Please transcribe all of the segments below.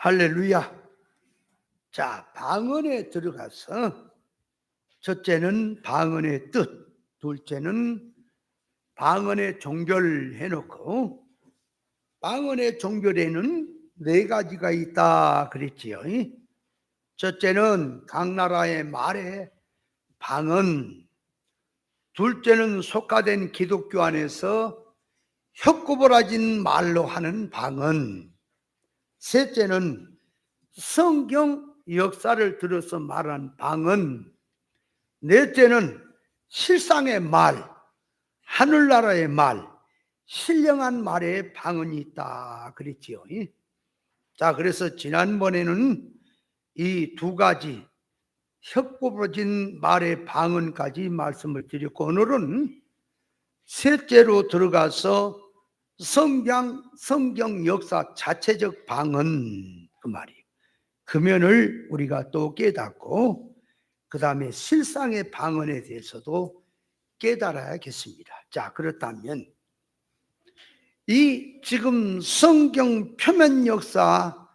할렐루야. 자, 방언에 들어가서 첫째는 방언의 뜻, 둘째는 방언의 종결 해놓고 방언의 종결에는 네 가지가 있다 그랬지요. 첫째는 각 나라의 말의 방언, 둘째는 속가된 기독교 안에서 협구부라진 말로 하는 방언, 셋째는 성경 역사를 들어서 말한 방언, 넷째는 실상의 말, 하늘나라의 말, 신령한 말에 방언이 있다 그랬지요. 자, 그래서 지난번에는 이 두 가지 협구부러진 말의 방언까지 말씀을 드렸고, 오늘은 셋째로 들어가서 성경 역사 자체적 방언, 그 말이에요. 그 면을 우리가 또 깨닫고 그 다음에 실상의 방언에 대해서도 깨달아야겠습니다. 자, 그렇다면 이 지금 성경 표면 역사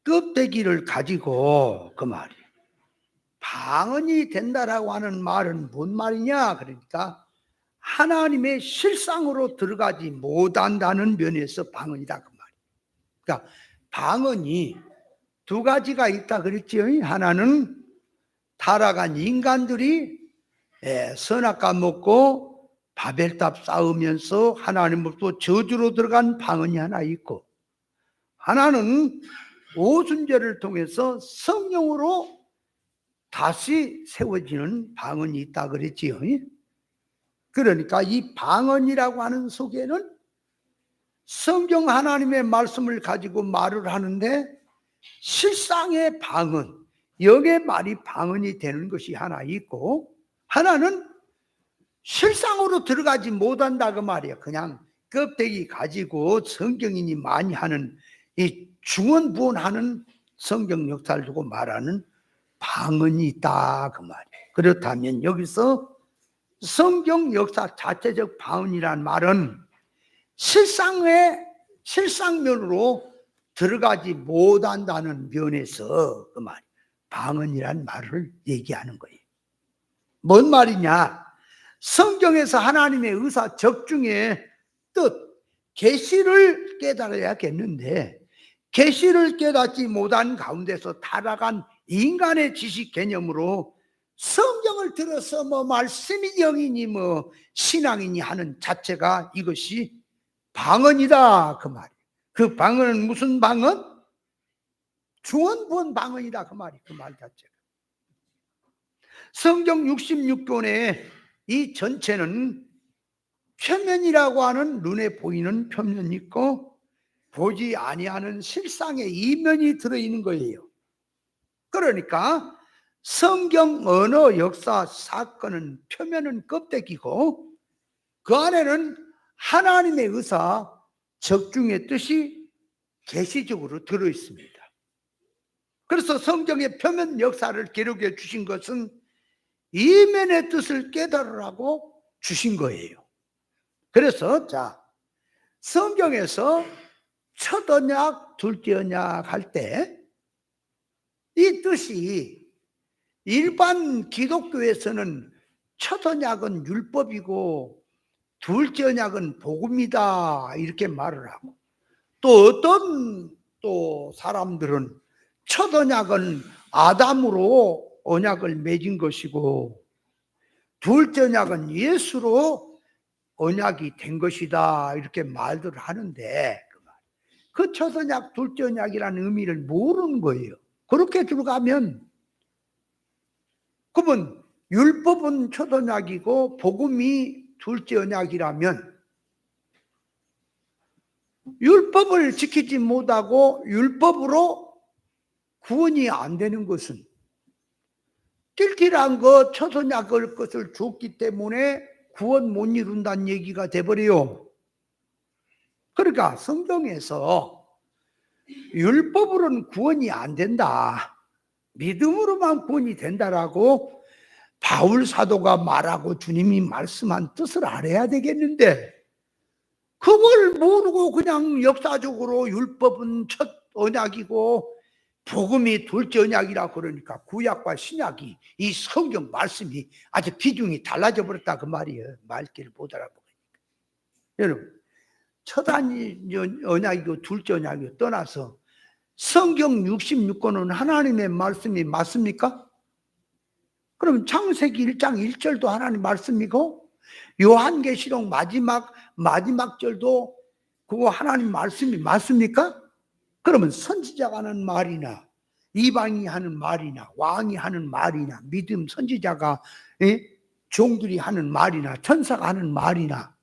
껍데기를 가지고 그 말이 방언이 된다라고 하는 말은 뭔 말이냐? 그러니까 하나님의 실상으로 들어가지 못한다는 면에서 방언이다 그 말이에요. 그러니까 방언이 두 가지가 있다 그랬지요. 하나는 타락한 인간들이 선악과 먹고 바벨탑 쌓으면서 하나님으로부터 저주로 들어간 방언이 하나 있고, 하나는 오순절을 통해서 성령으로 다시 세워지는 방언이 있다 그랬지요. 그러니까 이 방언이라고 하는 속에는 성경 하나님의 말씀을 가지고 말을 하는데 실상의 방언, 영의 말이 방언이 되는 것이 하나 있고, 하나는 실상으로 들어가지 못한다 그 말이에요. 그냥 껍데기 가지고 성경인이 많이 하는 이 중언부언하는 성경 역사를 두고 말하는 방언이 있다 그 말이에요. 그렇다면 여기서 성경 역사 자체적 방언이란 말은 실상면으로 들어가지 못한다는 면에서 그 말, 방언이란 말을 얘기하는 거예요. 뭔 말이냐? 성경에서 하나님의 의사 적중의 뜻, 계시를 깨달아야겠는데, 계시를 깨닫지 못한 가운데서 타락한 인간의 지식 개념으로 성경을 들어서 뭐 말씀이 영이니 뭐 신앙이니 하는 자체가 이것이 방언이다 그 말이에요. 그 방언은 무슨 방언? 중언부언 방언이다 그 말이, 그 말 자체가. 성경 66권의 이 전체는 표면이라고 하는 눈에 보이는 표면이 있고 보지 아니하는 실상의 이면이 들어있는 거예요. 그러니까 성경 언어 역사 사건은 표면은 껍데기고 그 안에는 하나님의 의사 적중의 뜻이 계시적으로 들어있습니다. 그래서 성경의 표면 역사를 기록해 주신 것은 이면의 뜻을 깨달으라고 주신 거예요. 그래서 자, 성경에서 첫 언약, 둘째 언약 할 때 이 뜻이 일반 기독교에서는 첫 언약은 율법이고 둘째 언약은 복음이다 이렇게 말을 하고, 또 어떤 또 사람들은 첫 언약은 아담으로 언약을 맺은 것이고 둘째 언약은 예수로 언약이 된 것이다 이렇게 말들을 하는데, 그 첫 언약 둘째 언약이라는 의미를 모르는 거예요. 그렇게 들어가면 그러면 율법은 첫 언약이고 복음이 둘째 언약이라면 율법을 지키지 못하고 율법으로 구원이 안 되는 것은 낄낄한 것 첫 언약을 것을 줬기 때문에 구원 못 이룬다는 얘기가 돼버려요. 그러니까 성경에서 율법으로는 구원이 안 된다, 믿음으로만 구원이 된다라고 바울 사도가 말하고 주님이 말씀한 뜻을 알아야 되겠는데, 그걸 모르고 그냥 역사적으로 율법은 첫 언약이고 복음이 둘째 언약이라 그러니까 구약과 신약이 이 성경 말씀이 아주 비중이 달라져 버렸다 그 말이에요. 말귀를 못 알아보니까. 여러분, 첫 언약이고 둘째 언약이고 떠나서 성경 66권은 하나님의 말씀이 맞습니까? 그럼 창세기 1장 1절도 하나님 말씀이고 요한계시록 마지막 절도 그거 하나님 말씀이 맞습니까? 그러면 선지자가 하는 말이나 이방인이 하는 말이나 왕이 하는 말이나 믿음 선지자가 종들이 하는 말이나 천사가 하는 말이나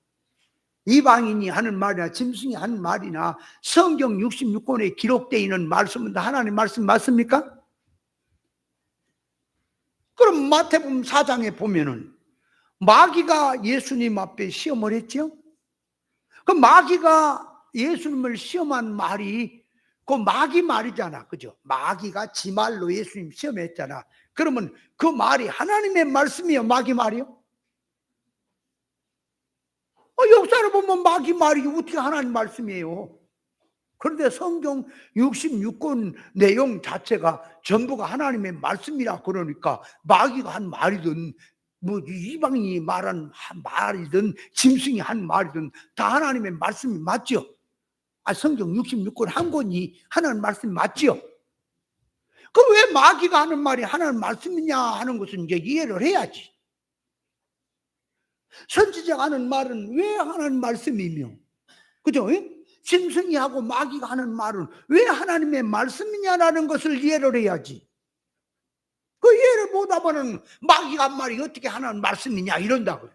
이방인이 하는 말이나 짐승이 하는 말이나 성경 66권에 기록되어 있는 말씀은 다 하나님 말씀 맞습니까? 그럼 마태복음 4장에 보면은 마귀가 예수님 앞에 시험을 했죠. 그 마귀가 예수님을 시험한 말이 그 마귀 말이잖아. 그죠? 마귀가 지 말로 예수님 시험했잖아. 그러면 그 말이 하나님의 말씀이에요? 마귀 말이요? 역사를 보면 마귀 말이 어떻게 하나님 말씀이에요? 그런데 성경 66권 내용 자체가 전부가 하나님의 말씀이라 그러니까 마귀가 한 말이든 뭐 이방인이 말한 말이든 짐승이 한 말이든 다 하나님의 말씀이 맞죠? 성경 66권 한 권이 하나님 말씀이 맞죠? 그럼 왜 마귀가 하는 말이 하나님 말씀이냐 하는 것은 이제 이해를 해야지. 선지자가 하는 말은 왜 하나님 말씀이며, 그죠? 짐승이 하고 마귀가 하는 말은 왜 하나님의 말씀이냐라는 것을 이해를 해야지. 그 이해를 못하면 마귀가 한 말이 어떻게 하나님 말씀이냐 이런다고요.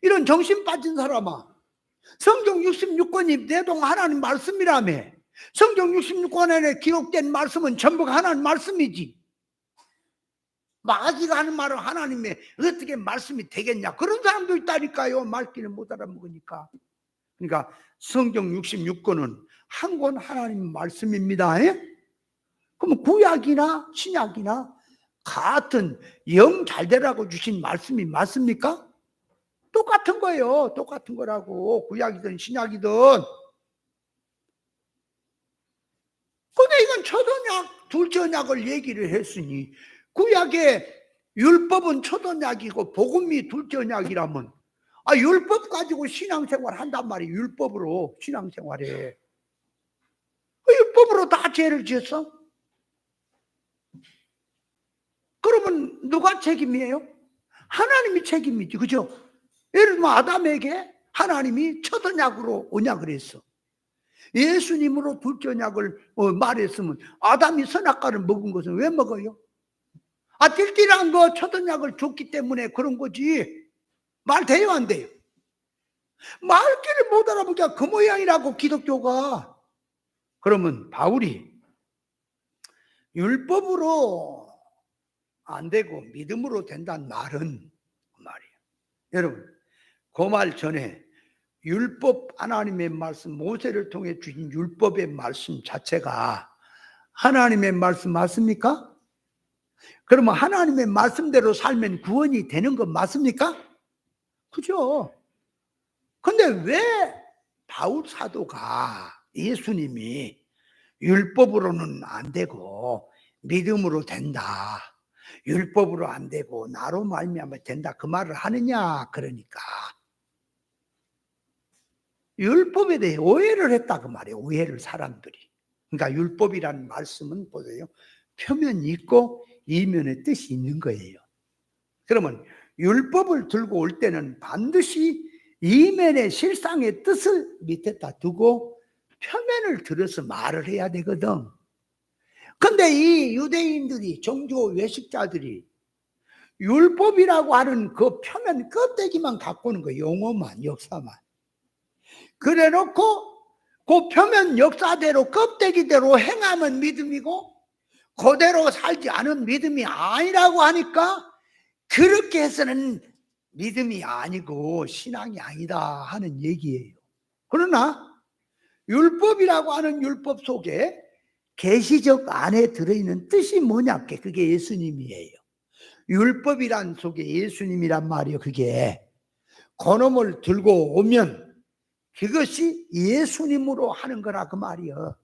이런 정신 빠진 사람아, 성경 66권이 내동 하나님 말씀이라며. 성경 66권 안에 기록된 말씀은 전부가 하나님 말씀이지. 마귀가 하는 말은 하나님의 어떻게 말씀이 되겠냐, 그런 사람도 있다니까요. 말귀를 못 알아먹으니까. 그러니까 성경 66권은 한 권 하나님 말씀입니다. 그러면 구약이나 신약이나 같은 영 잘되라고 주신 말씀이 맞습니까? 똑같은 거예요. 똑같은 거라고. 구약이든 신약이든. 근데 이건 첫 언약, 둘째 언약을 얘기를 했으니 구약의 율법은 첫 언약이고 복음이 둘째 언약이라면 율법 가지고 신앙생활 한단 말이에요. 율법으로 신앙생활해. 율법으로 다 죄를 지었어? 그러면 누가 책임이에요? 하나님이 책임이지. 그죠? 예를 들면 아담에게 하나님이 첫 언약으로 언약을 했어. 예수님으로 둘째 언약을 말했으면 아담이 선악과를 먹은 것은 왜 먹어요? 띨띨한 거 첫 언약을 줬기 때문에 그런 거지. 말 돼요, 안 돼요? 말귀를 못 알아보니까 그 모양이라고 기독교가. 그러면 바울이 율법으로 안 되고 믿음으로 된다는 말은 그 말이에요. 여러분, 그 말 전에 율법, 하나님의 말씀, 모세를 통해 주신 율법의 말씀 자체가 하나님의 말씀 맞습니까? 그러면 하나님의 말씀대로 살면 구원이 되는 건 맞습니까? 그죠? 근데 왜 바울 사도가 예수님이 율법으로는 안 되고 믿음으로 된다, 율법으로 안 되고 나로 말미암아 된다, 그 말을 하느냐? 그러니까 율법에 대해 오해를 했다 그 말이에요. 오해를 사람들이. 그러니까 율법이라는 말씀은 보세요, 표면이 있고 이면의 뜻이 있는 거예요. 그러면 율법을 들고 올 때는 반드시 이면의 실상의 뜻을 밑에다 두고 표면을 들어서 말을 해야 되거든. 근데 이 유대인들이, 종교 외식자들이 율법이라고 하는 그 표면 껍데기만 갖고 오는 거예요. 용어만, 역사만. 그래 놓고 그 표면 역사대로 껍데기대로 행하면 믿음이고 그대로 살지 않은 믿음이 아니라고 하니까 그렇게 해서는 믿음이 아니고 신앙이 아니다 하는 얘기예요. 그러나 율법이라고 하는 율법 속에 계시적 안에 들어있는 뜻이 뭐냐? 그게 예수님이에요. 율법이란 속에 예수님이란 말이에요. 그게 그놈을 들고 오면 그것이 예수님으로 하는 거라 그 말이에요.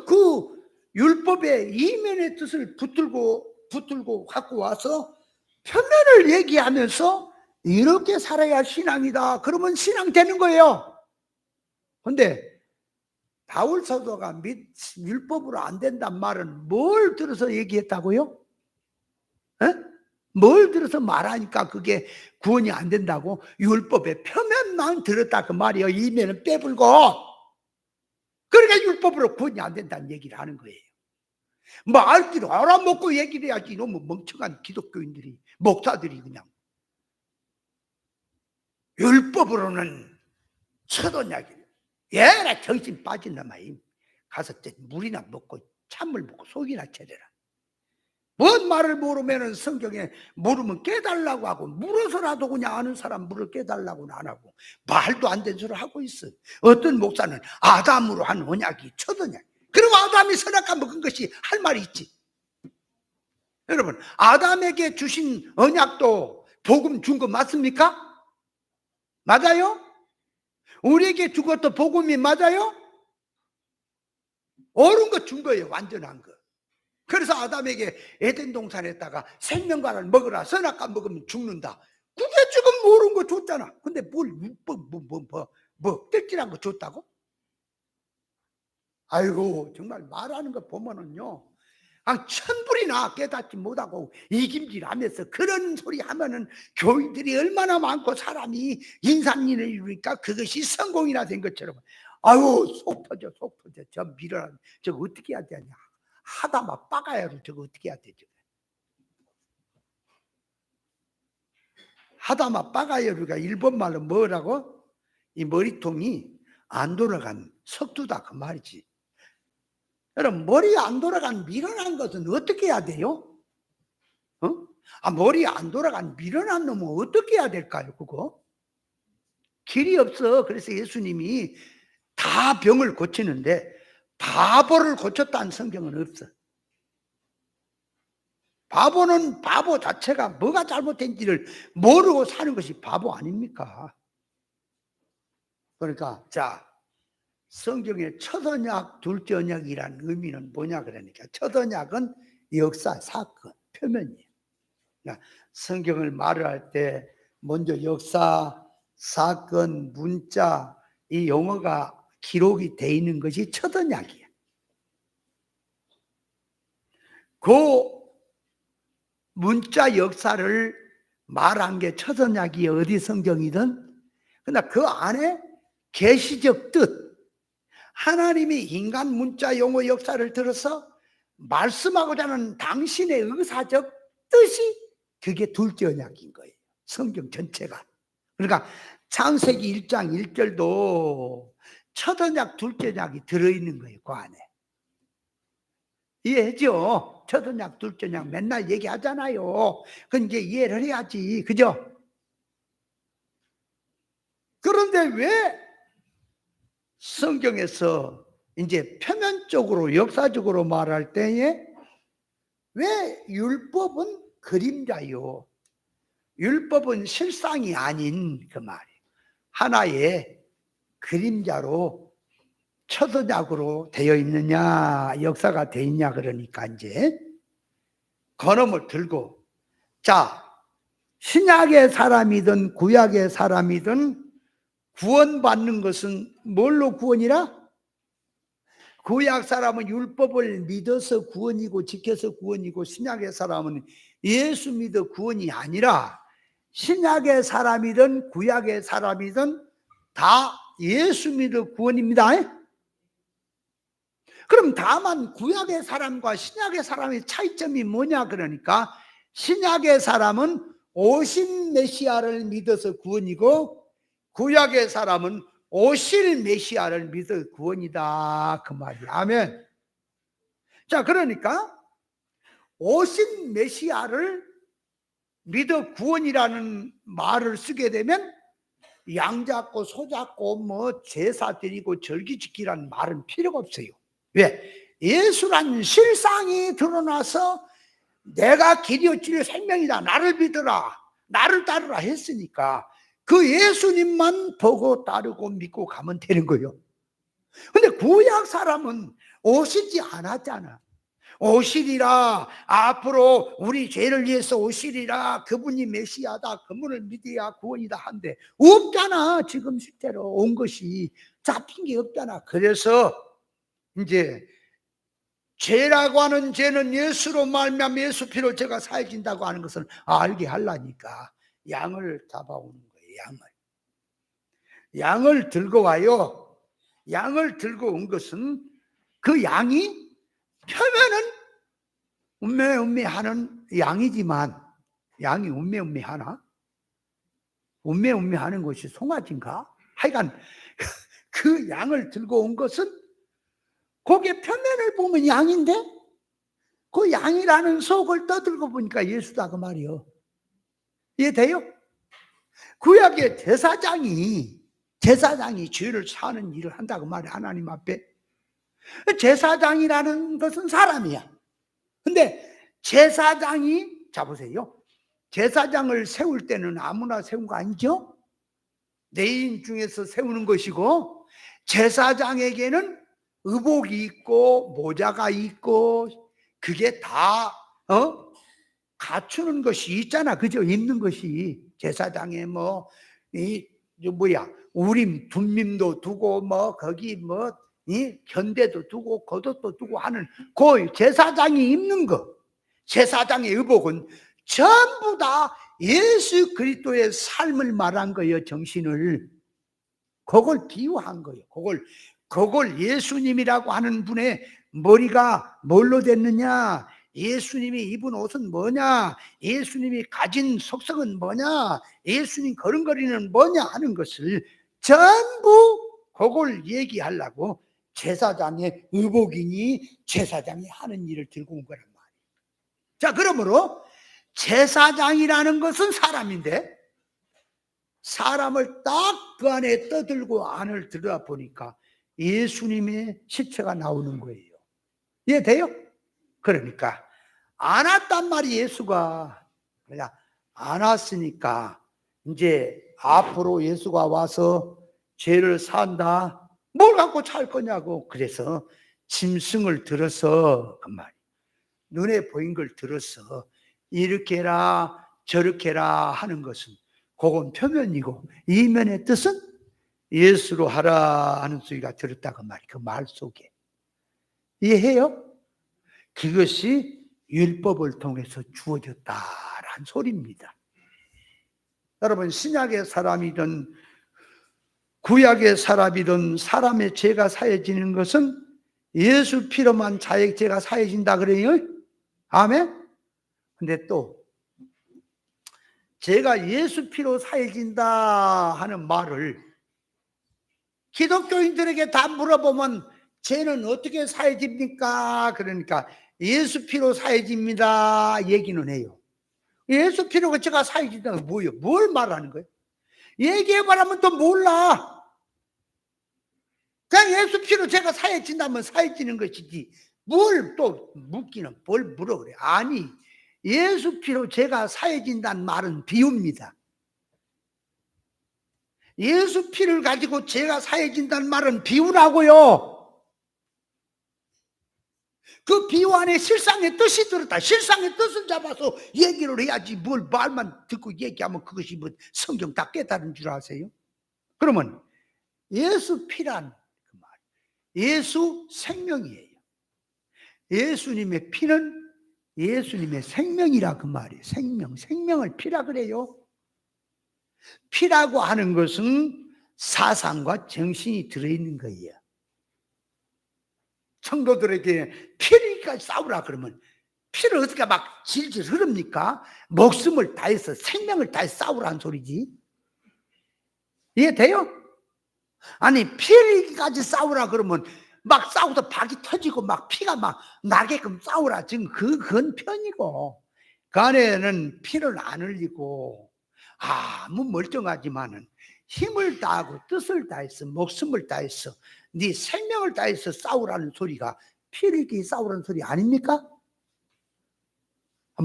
그럼 그 율법의 이면의 뜻을 붙들고 갖고 와서 표면을 얘기하면서 이렇게 살아야 신앙이다. 그러면 신앙 되는 거예요. 근데 바울 사도가 율법으로 안 된단 말은 뭘 들어서 얘기했다고요? 에? 뭘 들어서 말하니까 그게 구원이 안 된다고? 율법의 표면만 들었다 그 말이에요. 이면은 빼불고. 그러니까 율법으로 구원이 안 된다는 얘기를 하는 거예요. 뭐 알기로 알아먹고 얘기를 해야지. 이놈의 멍청한 기독교인들이, 목사들이 그냥 율법으로는 처도냐기를. 얘라 정신 빠진 놈아. 가서 물이나 먹고 찬물 먹고 속이나 차려라. 뭔 말을 모르면은 성경에 물으면 깨달라고 하고, 물어서라도 그냥 아는 사람 물을 깨달라고는 안 하고 말도 안 되는 소리를 하고 있어. 어떤 목사는 아담으로 한 언약이 첫 언약. 그럼 아담이 선악과 먹은 것이 할 말이 있지. 여러분, 아담에게 주신 언약도 복음 준 거 맞습니까? 맞아요? 우리에게 준 것도 복음이 맞아요? 옳은 거 준 거예요. 완전한 거. 그래서 아담에게 에덴 동산에다가 생명과를 먹으라. 선악과 먹으면 죽는다. 그게 지금 모르는 거 줬잖아. 근데 뭘 뜰질한 거 줬다고? 아이고, 정말 말하는 거 보면은요, 천불이나 깨닫지 못하고 이김질하면서 그런 소리 하면은 교인들이 얼마나 많고 사람이 인산인을 이루니까 그것이 성공이나 된 것처럼, 아유, 속 터져. 저 밀어라. 저거 어떻게 해야 되냐. 하다마 빠가야로 저거 어떻게 해야 되죠? 하다마 빠가야루가 일본말로 뭐라고? 이 머리통이 안 돌아간 석두다 그 말이지. 여러분, 머리 안 돌아간 미련한 것은 어떻게 해야 돼요? 머리 안 돌아간 미련한 놈은 어떻게 해야 될까요? 그거 길이 없어. 그래서 예수님이 다 병을 고치는데 바보를 고쳤다는 성경은 없어. 바보는 바보 자체가 뭐가 잘못된지를 모르고 사는 것이 바보 아닙니까? 그러니까 자, 성경의 첫 언약, 둘째 언약이라는 의미는 뭐냐 그러니까 첫 언약은 역사, 사건, 표면이에요. 그러니까 성경을 말을 할 때 먼저 역사, 사건, 문자, 이 용어가 기록이 돼 있는 것이 첫 언약이에요. 그 문자 역사를 말한 게 첫 언약이 어디 성경이든, 그러나 그 안에 계시적 뜻, 하나님이 인간 문자 용어 역사를 들어서 말씀하고자 하는 당신의 의사적 뜻이 그게 둘째 언약인 거예요. 성경 전체가. 그러니까 창세기 1장 1절도 첫 언약, 둘째 언약이 들어있는 거예요. 그 안에. 이해하죠? 첫 언약, 둘째 언약 맨날 얘기하잖아요. 그건 이제 이해를 해야지. 그죠? 그런데 왜 성경에서 이제 표면적으로 역사적으로 말할 때에 왜 율법은 그림자요? 율법은 실상이 아닌 그 말이에요. 하나의 그림자로 첫 언약으로 되어 있느냐, 역사가 되어 있냐 그러니까 이제 그놈을 들고, 자, 신약의 사람이든 구약의 사람이든 구원받는 것은 뭘로 구원이라? 구약 사람은 율법을 믿어서 구원이고 지켜서 구원이고, 신약의 사람은 예수 믿어 구원이 아니라 신약의 사람이든 구약의 사람이든 다 예수 믿어 구원입니다. 그럼 다만 구약의 사람과 신약의 사람의 차이점이 뭐냐 그러니까, 신약의 사람은 오신 메시아를 믿어서 구원이고 구약의 사람은 오실 메시아를 믿어 구원이다 그 말이야. 아멘. 자, 그러니까 오신 메시아를 믿어 구원이라는 말을 쓰게 되면 양 잡고 소 잡고 뭐 제사 드리고 절기 지키라는 말은 필요가 없어요. 왜? 예수란 실상이 드러나서 내가 길이요 진리요 생명이다, 나를 믿어라, 나를 따르라 했으니까 그 예수님만 보고 따르고 믿고 가면 되는 거예요. 근데 구약 사람은 오시지 않았잖아. 오시리라, 앞으로 우리 죄를 위해서 오시리라, 그분이 메시아다, 그분을 믿어야 구원이다 한데 없잖아. 지금 실제로 온 것이 잡힌 게 없잖아. 그래서 이제 죄라고 하는 죄는 예수로 말미암아 예수 피로 제가 사해진다고 하는 것을 알게 하려니까 양을 잡아오는 거예요. 양을 들고 와요. 양을 들고 온 것은 그 양이 표면은 음매음매하는 양이지만, 양이 음매음매하나? 음매음매하는 것이 송아지인가? 하여간 그 양을 들고 온 것은 거기에 표면을 보면 양인데 그 양이라는 속을 떠들고 보니까 예수다 그 말이요. 이해돼요? 구약의 제사장이 죄를 사는 일을 한다고 말해. 하나님 앞에 제사장이라는 것은 사람이야. 근데 제사장이, 자 보세요, 제사장을 세울 때는 아무나 세운 거 아니죠? 레위인 중에서 세우는 것이고, 제사장에게는 의복이 있고 모자가 있고 그게 다 갖추는 것이 있잖아. 그죠? 입는 것이. 제사장에 우림 둠밈도 두고 거기 이 견대도 두고 겉옷도 두고 하는 그 제사장이 입는 거, 제사장의 의복은 전부 다 예수 그리스도의 삶을 말한 거예요. 정신을. 그걸 비유한 거예요. 그걸 예수님이라고 하는 분의 머리가 뭘로 됐느냐, 예수님이 입은 옷은 뭐냐, 예수님이 가진 속성은 뭐냐, 예수님 걸음걸이는 뭐냐 하는 것을 전부 그걸 얘기하려고 제사장의 의복이니 제사장이 하는 일을 들고 온 거란 말이에요. 자, 그러므로 제사장이라는 것은 사람인데 사람을 딱 그 안에 떠들고 안을 들여다보니까 예수님의 시체가 나오는 거예요. 이해돼요? 그러니까 안 왔단 말이 예수가. 그냥 안 왔으니까 이제 앞으로 예수가 와서 죄를 산다. 뭘 갖고 찰 거냐고. 그래서 짐승을 들어서 그 말, 눈에 보인 걸 들어서 이렇게 해라 저렇게 해라 하는 것은 그건 표면이고, 이면의 뜻은 예수로 하라 하는 소리가 들었다 그 말, 그 말 속에. 이해해요? 그것이 율법을 통해서 주어졌다라는 소리입니다. 여러분, 신약의 사람이든 구약의 사람이든 사람의 죄가 사해지는 것은 예수 피로만 자의 죄가 사해진다 그래요. 아멘. 근데 또 제가 예수 피로 사해진다 하는 말을 기독교인들에게 다 물어보면 죄는 어떻게 사해집니까? 그러니까 예수 피로 사해집니다 얘기는 해요. 예수 피로가 제가 사해진다는 뭐예요? 뭘 말하는 거예요? 얘기해봐라면 또 몰라. 그냥 예수 피로 제가 사해진다면 사해지는 것이지 뭘 또 묻기는 뭘 물어 그래. 아니, 예수 피로 제가 사해진다는 말은 비유입니다. 예수 피를 가지고 제가 사해진다는 말은 비유라고요. 그 비유 안에 실상의 뜻이 들었다. 실상의 뜻을 잡아서 얘기를 해야지 뭘 말만 듣고 얘기하면 그것이 뭐 성경 다 깨달은 줄 아세요? 그러면 예수 피란 그 말, 예수 생명이에요. 예수님의 피는 예수님의 생명이라 그 말이에요. 생명을 피라 그래요. 피라고 하는 것은 사상과 정신이 들어있는 거예요. 성도들에게 피리까지 싸우라 그러면 피를 어떻게 막 질질 흐릅니까? 목숨을 다해서 생명을 다해서 싸우라는 소리지. 이해돼요? 아니, 피리까지 싸우라 그러면 막 싸우다 박이 터지고 막 피가 막 나게끔 싸우라. 지금 그건 편이고, 그 안에는 피를 안 흘리고 아무 멀쩡하지만은 힘을 다하고 뜻을 다해서 목숨을 다해서 네 생명을 다해서 싸우라는 소리가 피를 끼 싸우라는 소리 아닙니까?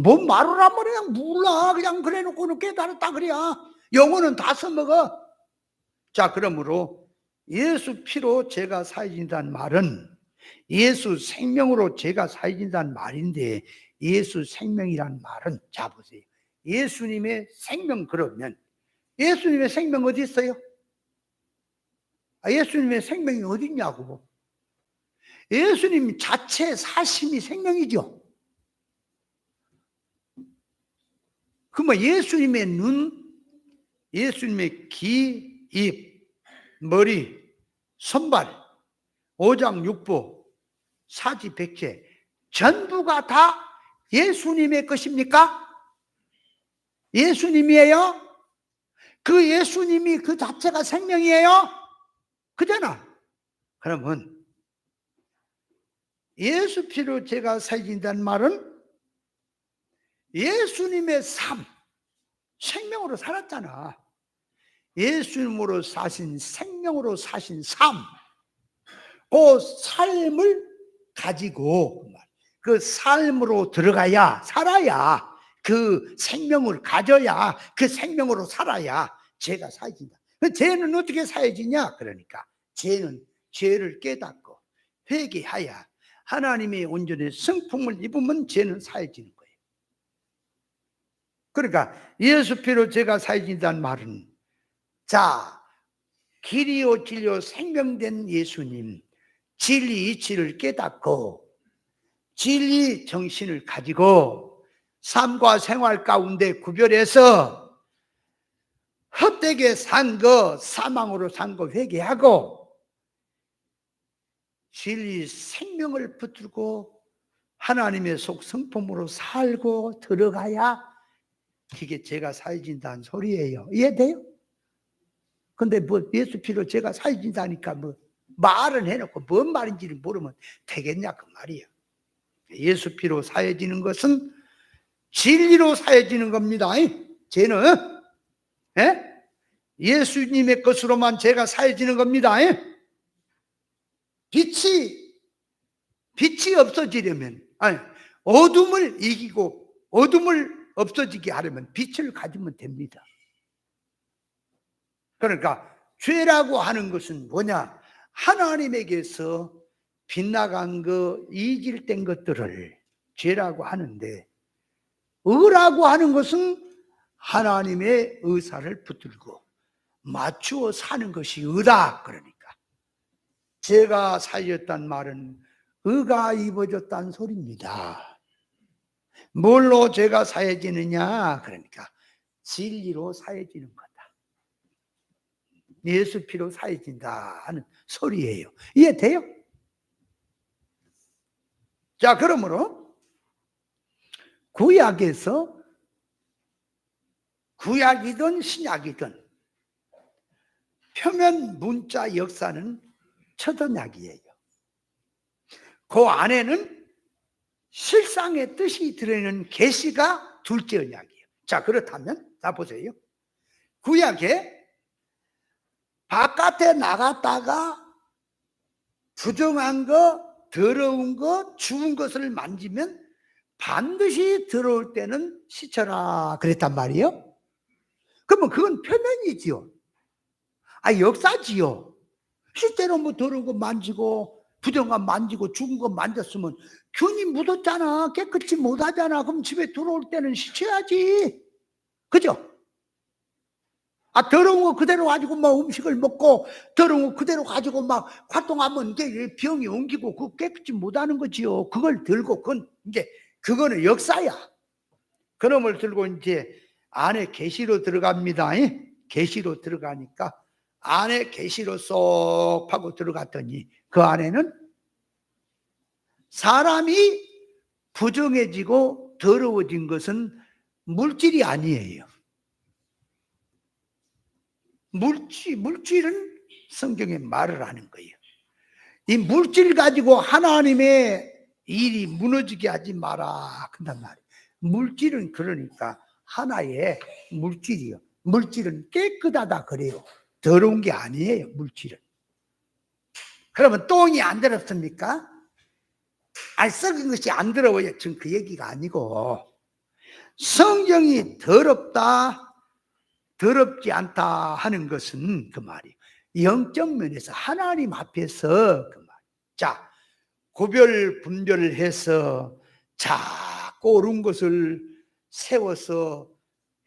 뭔 말을 하면 그냥 몰라. 그냥 그래 놓고는 깨달았다 그래야. 영어는 다 써먹어. 자, 그러므로 예수 피로 제가 사해진다는 말은 예수 생명으로 제가 사해진다는 말인데, 예수 생명이란 말은, 자 보세요. 예수님의 생명, 그러면 예수님의 생명 어디 있어요? 예수님의 생명이 어디 있냐고. 예수님 자체 사심이 생명이죠. 그러면 예수님의 눈, 예수님의 귀, 입, 머리, 손발, 오장육부, 사지백체 전부가 다 예수님의 것입니까? 예수님이에요? 그 예수님이 그 자체가 생명이에요? 그잖아. 그러면 예수 피로 제가 살진다는 말은 예수님의 삶, 생명으로 살았잖아. 예수님으로 사신, 생명으로 사신 삶, 그 삶을 가지고 그 삶으로 들어가야, 살아야, 그 생명을 가져야, 그 생명으로 살아야 죄가 사해진다. 죄는 어떻게 사해지냐? 그러니까 죄는 죄를 깨닫고 회개하야 하나님의 온전히 성품을 입으면 죄는 사해지는 거예요. 그러니까 예수 피로 죄가 사해진다는 말은, 자, 길이요 진리요 생명된 예수님, 진리 이치를 깨닫고 진리 정신을 가지고 삶과 생활 가운데 구별해서 헛되게 산 거, 사망으로 산 거 회개하고 진리 생명을 붙들고 하나님의 속 성품으로 살고 들어가야 그게 죄가 사해진다는 소리예요. 이해돼요? 근데 뭐 예수 피로 죄가 사해진다니까 뭐 말은 해놓고 뭔 말인지를 모르면 되겠냐 그 말이야. 예수 피로 사해지는 것은 진리로 사해지는 겁니다. 죄는 예수님의 것으로만 죄가 사해지는 겁니다. 빛이 없어지려면, 아니, 어둠을 이기고 어둠을 없어지게 하려면 빛을 가지면 됩니다. 그러니까 죄라고 하는 것은 뭐냐? 하나님에게서 빗나간 거, 이질된 것들을 죄라고 하는데, 의라고 하는 것은 하나님의 의사를 붙들고 맞추어 사는 것이 의다. 그러니까 죄가 사해졌다는 말은 의가 입어졌다는 소리입니다. 뭘로 죄가 사해지느냐? 그러니까 진리로 사해지는 거다. 예수 피로 사해진다 하는 소리예요. 이해돼요? 자, 그러므로 구약이든 신약이든 표면 문자 역사는 첫 언약이에요. 그 안에는 실상의 뜻이 들어있는 계시가 둘째 언약이에요. 자, 그렇다면 자 보세요. 구약에 바깥에 나갔다가 부정한 거, 더러운 거, 죽은 것을 만지면 반드시 들어올 때는 씻어라 그랬단 말이에요. 그러면 그건 표면이지요. 역사지요. 실제로 뭐 더러운 거 만지고 부정한 만지고 죽은 거 만졌으면 균이 묻었잖아. 깨끗이 못하잖아. 그럼 집에 들어올 때는 씻어야지. 그죠? 더러운 거 그대로 가지고 막 음식을 먹고 더러운 거 그대로 가지고 막 활동하면 이게 병이 옮기고 그거 깨끗이 못하는 거지요. 그걸 들고 그거는 역사야. 그놈을 들고 이제 안에 계시로 들어갑니다. 계시로 들어가니까 안에 계시로 쏙 하고 들어갔더니 그 안에는 사람이 부정해지고 더러워진 것은 물질이 아니에요. 물질은 성경에 말을 하는 거예요. 이 물질 가지고 하나님의 일이 무너지게 하지 마라 그런단 말이에요. 물질은 그러니까 하나의 물질이요. 물질은 깨끗하다 그래요. 더러운 게 아니에요. 물질은. 그러면 똥이 안 더럽습니까? 썩은 것이 안 더러워요. 지금 그 얘기가 아니고 성경이 더럽다 더럽지 않다 하는 것은 그 말이에요. 영적 면에서 하나님 앞에서 그 말. 자, 구별 분별을 해서 자꾸 옳은 것을 세워서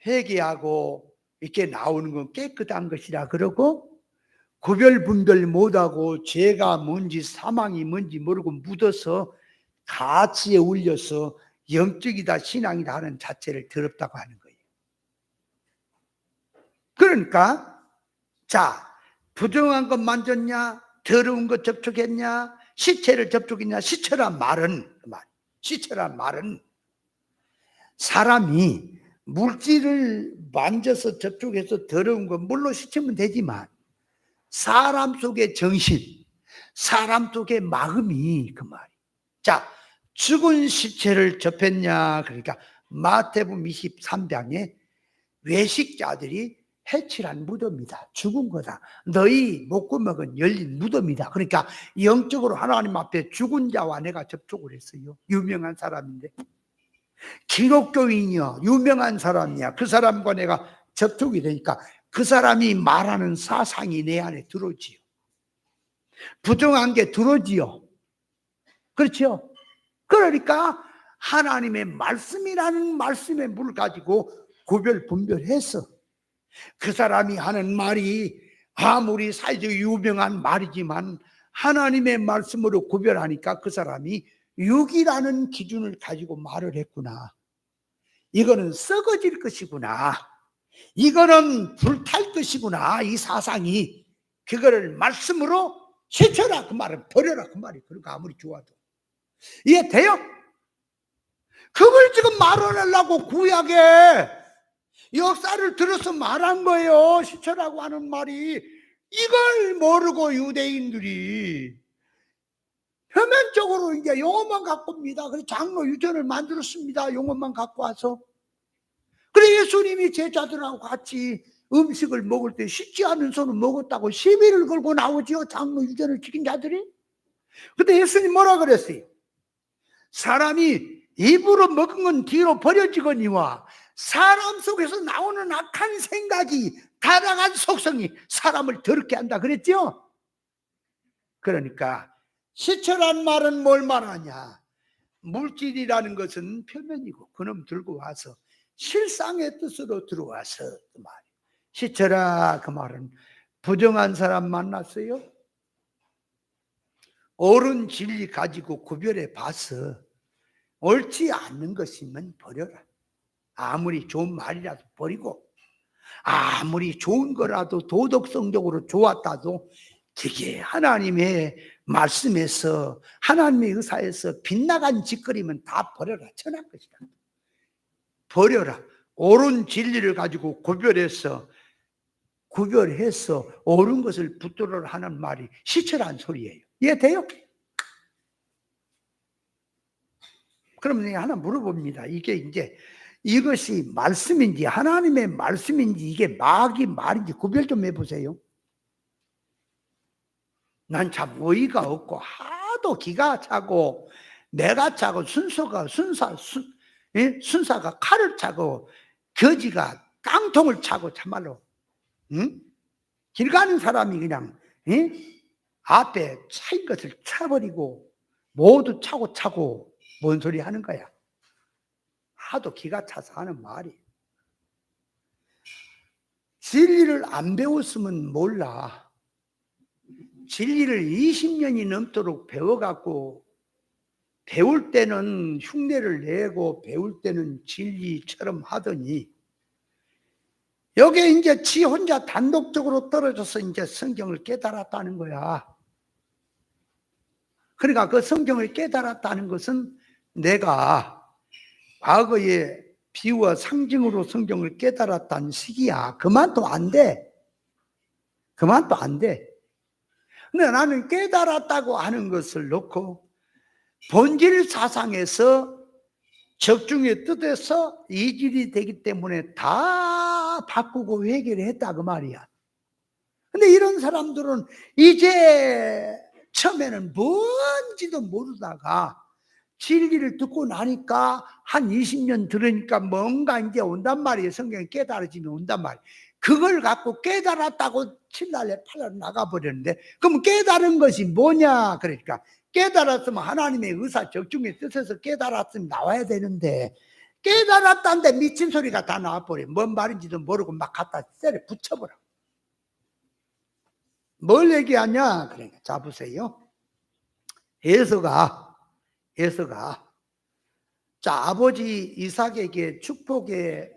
회개하고 이렇게 나오는 건 깨끗한 것이라 그러고, 구별 분별 못하고 죄가 뭔지 사망이 뭔지 모르고 묻어서 가치에 울려서 영적이다 신앙이다 하는 자체를 더럽다고 하는 거예요. 그러니까 자, 부정한 것 만졌냐, 더러운 것 접촉했냐, 시체를 접촉했냐. 시체란 말은 사람이 물질을 만져서 접촉해서 더러운 건 물로 씻으면 되지만 사람 속의 정신, 사람 속의 마음이 그 말이. 자, 죽은 시체를 접했냐. 그러니까 마태복음 23장에 외식자들이 해칠한 무덤이다, 죽은 거다, 너희 목구멍은 열린 무덤이다. 그러니까 영적으로 하나님 앞에 죽은 자와 내가 접촉을 했어요. 유명한 사람인데, 기독교인이요, 유명한 사람이야. 그 사람과 내가 접촉이 되니까 그 사람이 말하는 사상이 내 안에 들어오지요. 부정한 게 들어오지요. 그렇죠? 그러니까 하나님의 말씀이라는 말씀의 물을 가지고 구별 분별해서 그 사람이 하는 말이 아무리 사회적 유명한 말이지만 하나님의 말씀으로 구별하니까 그 사람이 육이라는 기준을 가지고 말을 했구나, 이거는 썩어질 것이구나, 이거는 불탈 것이구나, 이 사상이. 그거를 말씀으로 시쳐라, 그 말은 버려라, 그 말이. 그러니까 아무리 좋아도. 이해돼요? 그걸 지금 말하려고 구약에 역사를 들어서 말한 거예요. 시체라고 하는 말이. 이걸 모르고 유대인들이 표면적으로 이제 용어만 갖고 옵니다. 그래서 장로 유전을 만들었습니다. 용어만 갖고 와서. 그래, 예수님이 제자들하고 같이 음식을 먹을 때 씻지 않은 손을 먹었다고 시비를 걸고 나오지요, 장로 유전을 지킨 자들이. 근데 예수님 뭐라 그랬어요? 사람이 입으로 먹은 건 뒤로 버려지거니와 사람 속에서 나오는 악한 생각이, 타락한 속성이 사람을 더럽게 한다 그랬죠? 그러니까 시체란 말은 뭘 말하냐? 물질이라는 것은 표면이고 그놈 들고 와서 실상의 뜻으로 들어와서 그 말. 시체라 그 말은 부정한 사람 만났어요? 옳은 진리 가지고 구별해 봐서 옳지 않는 것이면 버려라. 아무리 좋은 말이라도 버리고, 아무리 좋은 거라도 도덕성적으로 좋았다도 그게 하나님의 말씀에서, 하나님의 의사에서 빗나간 짓거리면 다 버려라, 천할 것이다. 버려라. 옳은 진리를 가지고 구별해서 옳은 것을 붙들어라 하는 말이 시체란 소리예요. 이해돼요? 그러면 하나 물어봅니다. 이게 이제 이것이 말씀인지 하나님의 말씀인지 이게 마귀 말인지 구별 좀 해보세요. 난 참 어이가 없고 하도 기가 차고 내가 차고 순사가 칼을 차고 거지가 깡통을 차고 참말로, 응? 길 가는 사람이 그냥, 응? 앞에 차인 것을 차버리고 모두 차고 뭔 소리 하는 거야. 하도 기가 차서 하는 말이. 진리를 안 배웠으면 몰라. 진리를 20년이 넘도록 배워갖고 배울 때는 흉내를 내고 배울 때는 진리처럼 하더니 여기에 이제 지 혼자 단독적으로 떨어져서 이제 성경을 깨달았다는 거야. 그러니까 그 성경을 깨달았다는 것은 내가 과거에 비유와 상징으로 성경을 깨달았다는 시기야. 그만도 안 돼. 근데 나는 깨달았다고 하는 것을 놓고 본질 사상에서 적중의 뜻에서 이질이 되기 때문에 다 바꾸고 회개를 했다 그 말이야. 근데 이런 사람들은 이제 처음에는 뭔지도 모르다가 진리를 듣고 나니까 한 20년 들으니까 뭔가 이제 온단 말이에요. 성경이 깨달아지면 온단 말이에요. 그걸 갖고 깨달았다고 칠날에 팔러 나가버렸는데, 그럼 깨달은 것이 뭐냐? 그러니까 깨달았으면 하나님의 의사 적중의 뜻에서 깨달았으면 나와야 되는데, 깨달았다는데 미친 소리가 다 나와버려. 뭔 말인지도 모르고 막 갖다 쇠를 붙여버려. 뭘 얘기하냐? 그러니까 자 보세요. 에서가 자 아버지 이삭에게 축복의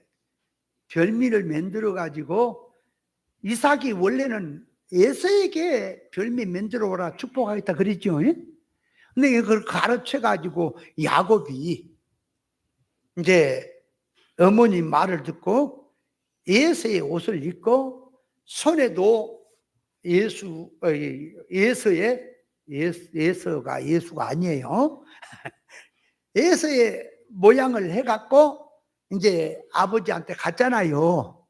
별미를 만들어 가지고, 이삭이 원래는 에서에게 별미 만들어 오라 축복하겠다 그랬죠. 근데 그걸 가르쳐 가지고 야곱이 이제 어머니 말을 듣고 에서의 옷을 입고, 손에도 에서가 예수가 아니에요. 에서의 모양을 해갖고 이제 아버지한테 갔잖아요.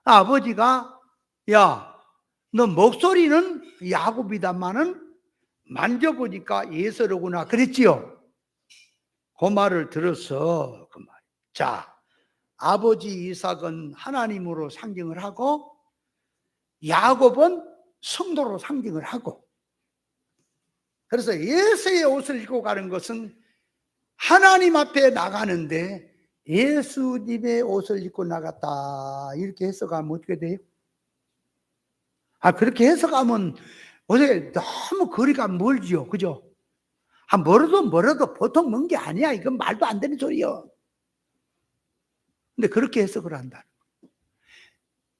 아버지가 야, 너 목소리는 야곱이다마는 만져보니까 에서로구나 그랬지요. 그 말을 들어서 그 말. 자, 아버지 이삭은 하나님으로 상징을 하고 야곱은 성도로 상징을 하고, 그래서 예수의 옷을 입고 가는 것은 하나님 앞에 나가는데 예수님의 옷을 입고 나갔다, 이렇게 해석하면 어떻게 돼요? 그렇게 해석하면 어떻게 너무 거리가 멀지요, 그죠? 멀어도 보통 먼 게 아니야. 이건 말도 안 되는 소리요. 근데 그렇게 해석을 한다.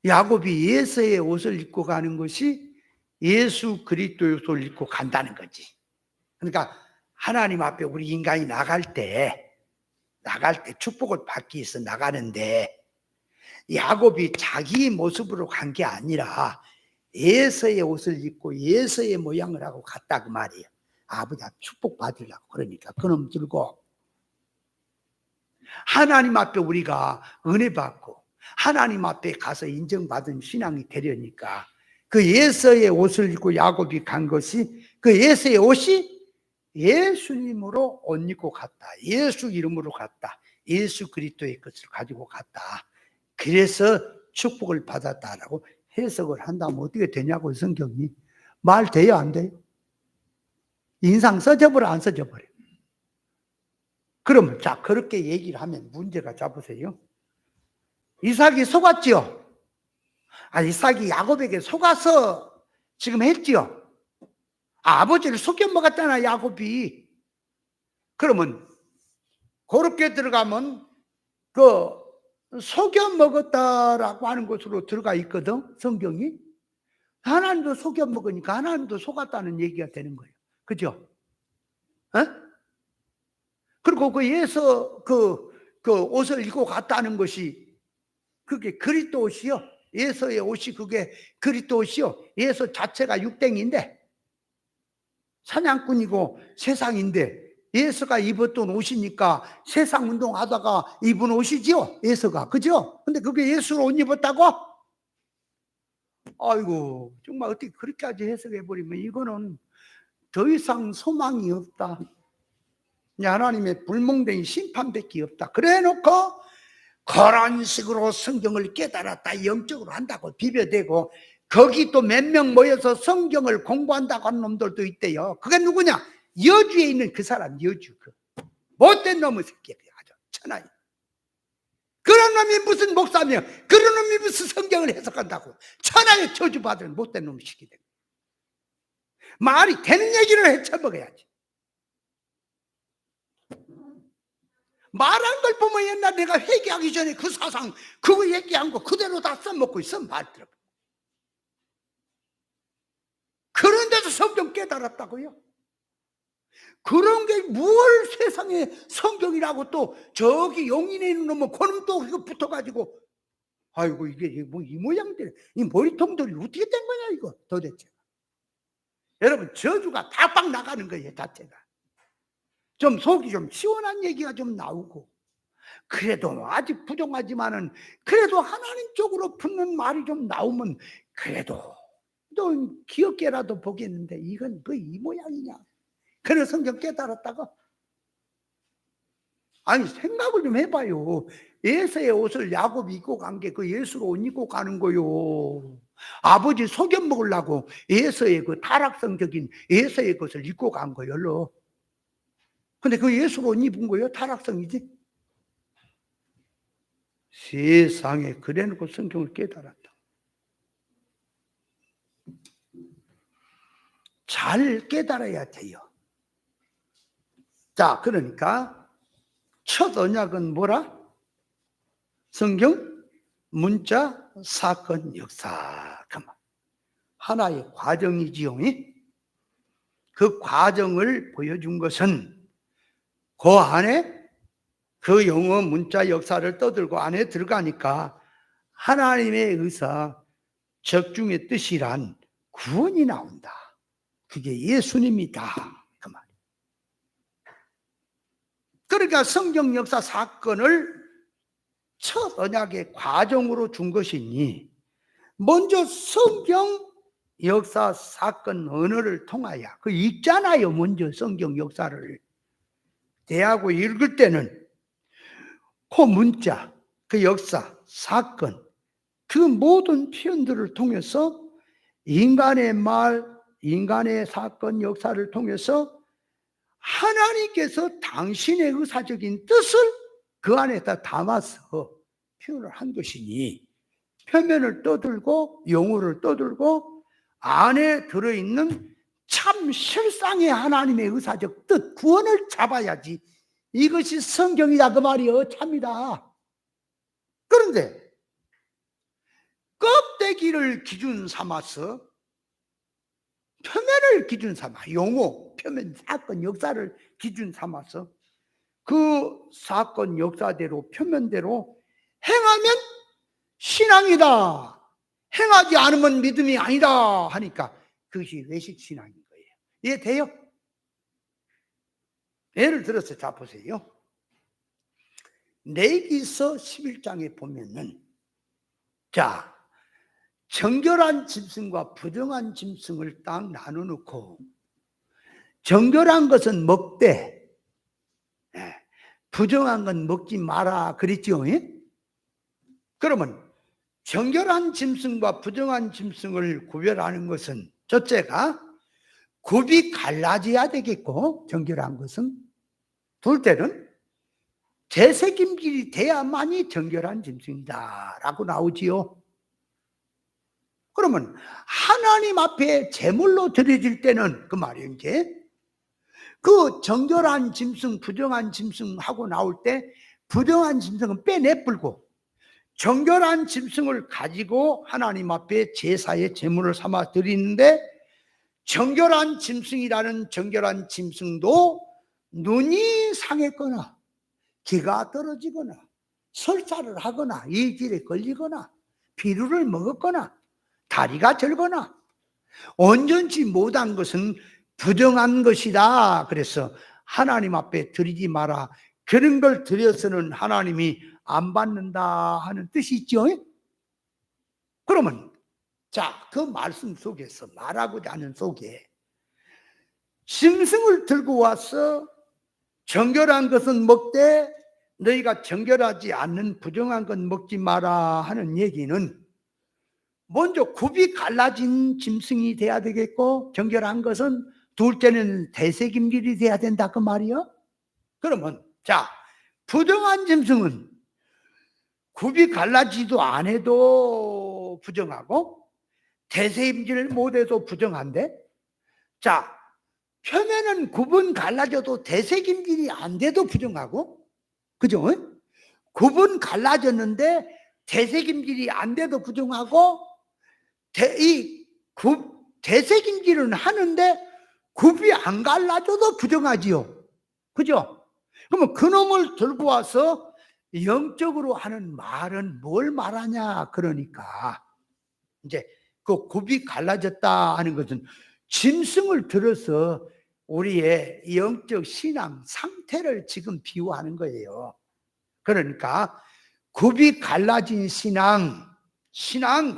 야곱이 예수의 옷을 입고 가는 것이 예수 그리스도의 옷을 입고 간다는 거지. 그러니까 하나님 앞에 우리 인간이 나갈 때 축복을 받기 위해서 나가는데, 야곱이 자기 모습으로 간 게 아니라 예수의 옷을 입고 예수의 모양을 하고 갔다 그 말이에요. 아버지 앞에 축복 받으려고. 그러니까 그놈 들고 하나님 앞에 우리가 은혜 받고 하나님 앞에 가서 인정받은 신앙이 되려니까, 그 예수의 옷을 입고 야곱이 간 것이, 그 예수의 옷이 예수님으로 옷 입고 갔다. 예수 이름으로 갔다. 예수 그리스도의 것을 가지고 갔다. 그래서 축복을 받았다라고 해석을 한다면 어떻게 되냐고, 성경이. 말 돼요, 안 돼요? 인상 써져버려, 안 써져버려? 그러면 자, 그렇게 얘기를 하면 문제가, 잡으세요. 이삭이 속았지요? 이삭이 야곱에게 속아서 지금 했지요? 아버지를 속여 먹었잖아, 야곱이. 그러면 그렇게 들어가면 그 속여 먹었다라고 하는 것으로 들어가 있거든, 성경이. 하나님도 속여 먹으니까 하나님도 속았다는 얘기가 되는 거예요. 그죠? 그리고 그 예수 그 옷을 입고 갔다는 것이 그게 그리스도 옷이요. 예수의 옷이 그게 그리스도 옷이요. 예수 자체가 육댕인데, 사냥꾼이고 세상인데, 예수가 입었던 옷이니까 세상 운동하다가 입은 옷이지요, 예수가. 그죠? 근데 그게 예수로 옷 입었다고? 아이고, 정말 어떻게 그렇게까지 해석해버리면 이거는 더 이상 소망이 없다. 하나님의 불멍댕이 심판밖에 없다. 그래 놓고 그런 식으로 성경을 깨달았다, 영적으로 한다고 비벼대고, 거기 또 몇 명 모여서 성경을 공부한다고 하는 놈들도 있대요. 그게 누구냐? 여주에 있는 그 사람, 여주. 그 못된 놈의 새끼야. 아주 천하에. 그런 놈이 무슨 목사며, 그런 놈이 무슨 성경을 해석한다고. 천하에 저주받은 못된 놈이 시키대. 말이 되는 얘기를 헤쳐먹어야지. 말한 걸 보면 옛날 내가 회개하기 전에 그 사상, 그거 얘기한 거 그대로 다 써먹고 있어. 말 들어. 그런데도 성경 깨달았다고요? 그런 게 뭘 세상에 성경이라고, 또 저기 용인에 있는 놈은 그놈 또 그거 붙어가지고, 아이고 이게 뭐 이 모양들, 이 머리통들이 어떻게 된 거냐 이거 도대체. 여러분, 저주가 팍팍 나가는 거예요, 자체가. 좀 속이 좀 시원한 얘기가 좀 나오고, 그래도 아직 부정하지만은 그래도 하나님 쪽으로 붙는 말이 좀 나오면 그래도 또 귀엽게라도 보겠는데, 이건 뭐 이 모양이냐. 그래서 성경 깨달았다고? 아니 생각을 좀 해봐요. 에서의 옷을 야곱이 입고 간 게 그 예수로 옷 입고 가는 거요. 아버지 속여 먹으려고 에서의 그 타락성적인 에서의 것을 입고 간 거요. 근데 그 예수로 옷 입은 거요? 타락성이지. 세상에 그래놓고 성경을 깨달았다. 잘 깨달아야 돼요. 자, 그러니까 첫 언약은 뭐라? 성경, 문자, 사건, 역사. 하나의 과정이지요. 그 과정을 보여준 것은 그 안에 그 영어, 문자, 역사를 떠들고 안에 들어가니까 하나님의 의사, 적중의 뜻이란 구원이 나온다. 그게 예수님이다. 그 말. 그러니까 성경 역사 사건을 첫 언약의 과정으로 준 것이니 먼저 성경 역사 사건 언어를 통하여 그 읽잖아요. 먼저 성경 역사를 대하고 읽을 때는 그 문자, 그 역사, 사건 그 모든 표현들을 통해서 인간의 말, 인간의 사건, 역사를 통해서 하나님께서 당신의 의사적인 뜻을 그 안에다 담아서 표현을 한 것이니 표면을 떠들고 용어를 떠들고 안에 들어있는 참 실상의 하나님의 의사적 뜻, 구원을 잡아야지. 이것이 성경이다 그 말이요. 참이다. 그런데 껍데기를 기준 삼아서 표면을 기준 삼아 용어, 표면, 사건, 역사를 기준 삼아서 그 사건, 역사대로 표면대로 행하면 신앙이다. 행하지 않으면 믿음이 아니다 하니까 그것이 외식 신앙인 거예요. 이해돼요? 예를 들어서 자 보세요. 레위기서 11장에 보면은 자 정결한 짐승과 부정한 짐승을 딱 나눠놓고 정결한 것은 먹되 부정한 건 먹지 마라 그랬죠. 그러면 정결한 짐승과 부정한 짐승을 구별하는 것은 첫째가 굽이 갈라져야 되겠고 정결한 것은 둘째는 되새김질이 돼야만이 정결한 짐승이다 라고 나오지요. 그러면 하나님 앞에 제물로 드려질 때는 그 말이에요. 이제 그 정결한 짐승, 부정한 짐승 하고 나올 때 부정한 짐승은 빼내불고 정결한 짐승을 가지고 하나님 앞에 제사의 제물을 삼아 드리는데 정결한 짐승이라는 정결한 짐승도 눈이 상했거나 기가 떨어지거나 설사를 하거나 이질에 걸리거나 비루를 먹었거나 다리가 절거나 온전치 못한 것은 부정한 것이다. 그래서 하나님 앞에 드리지 마라. 그런 걸 드려서는 하나님이 안 받는다 하는 뜻이 있죠. 그러면 자, 그 말씀 속에서 말하고자 하는 속에 짐승을 들고 와서 정결한 것은 먹되 너희가 정결하지 않는 부정한 건 먹지 마라 하는 얘기는 먼저 굽이 갈라진 짐승이 돼야 되겠고 정결한 것은 둘째는 되새김질이 돼야 된다 그 말이요. 그러면 자 부정한 짐승은 굽이 갈라지도 안 해도 부정하고 되새김질 못해도 부정한데 자 표면은 굽은 갈라져도 되새김질이 안 돼도 부정하고 그죠? 굽은 갈라졌는데 되새김질이 안 돼도 부정하고 되새김질은 하는데 굽이 안 갈라져도 부정하지요. 그죠? 그러면 그놈을 들고 와서 영적으로 하는 말은 뭘 말하냐? 그러니까 이제 그 굽이 갈라졌다 하는 것은 짐승을 들어서 우리의 영적 신앙 상태를 지금 비유하는 거예요. 그러니까 굽이 갈라진 신앙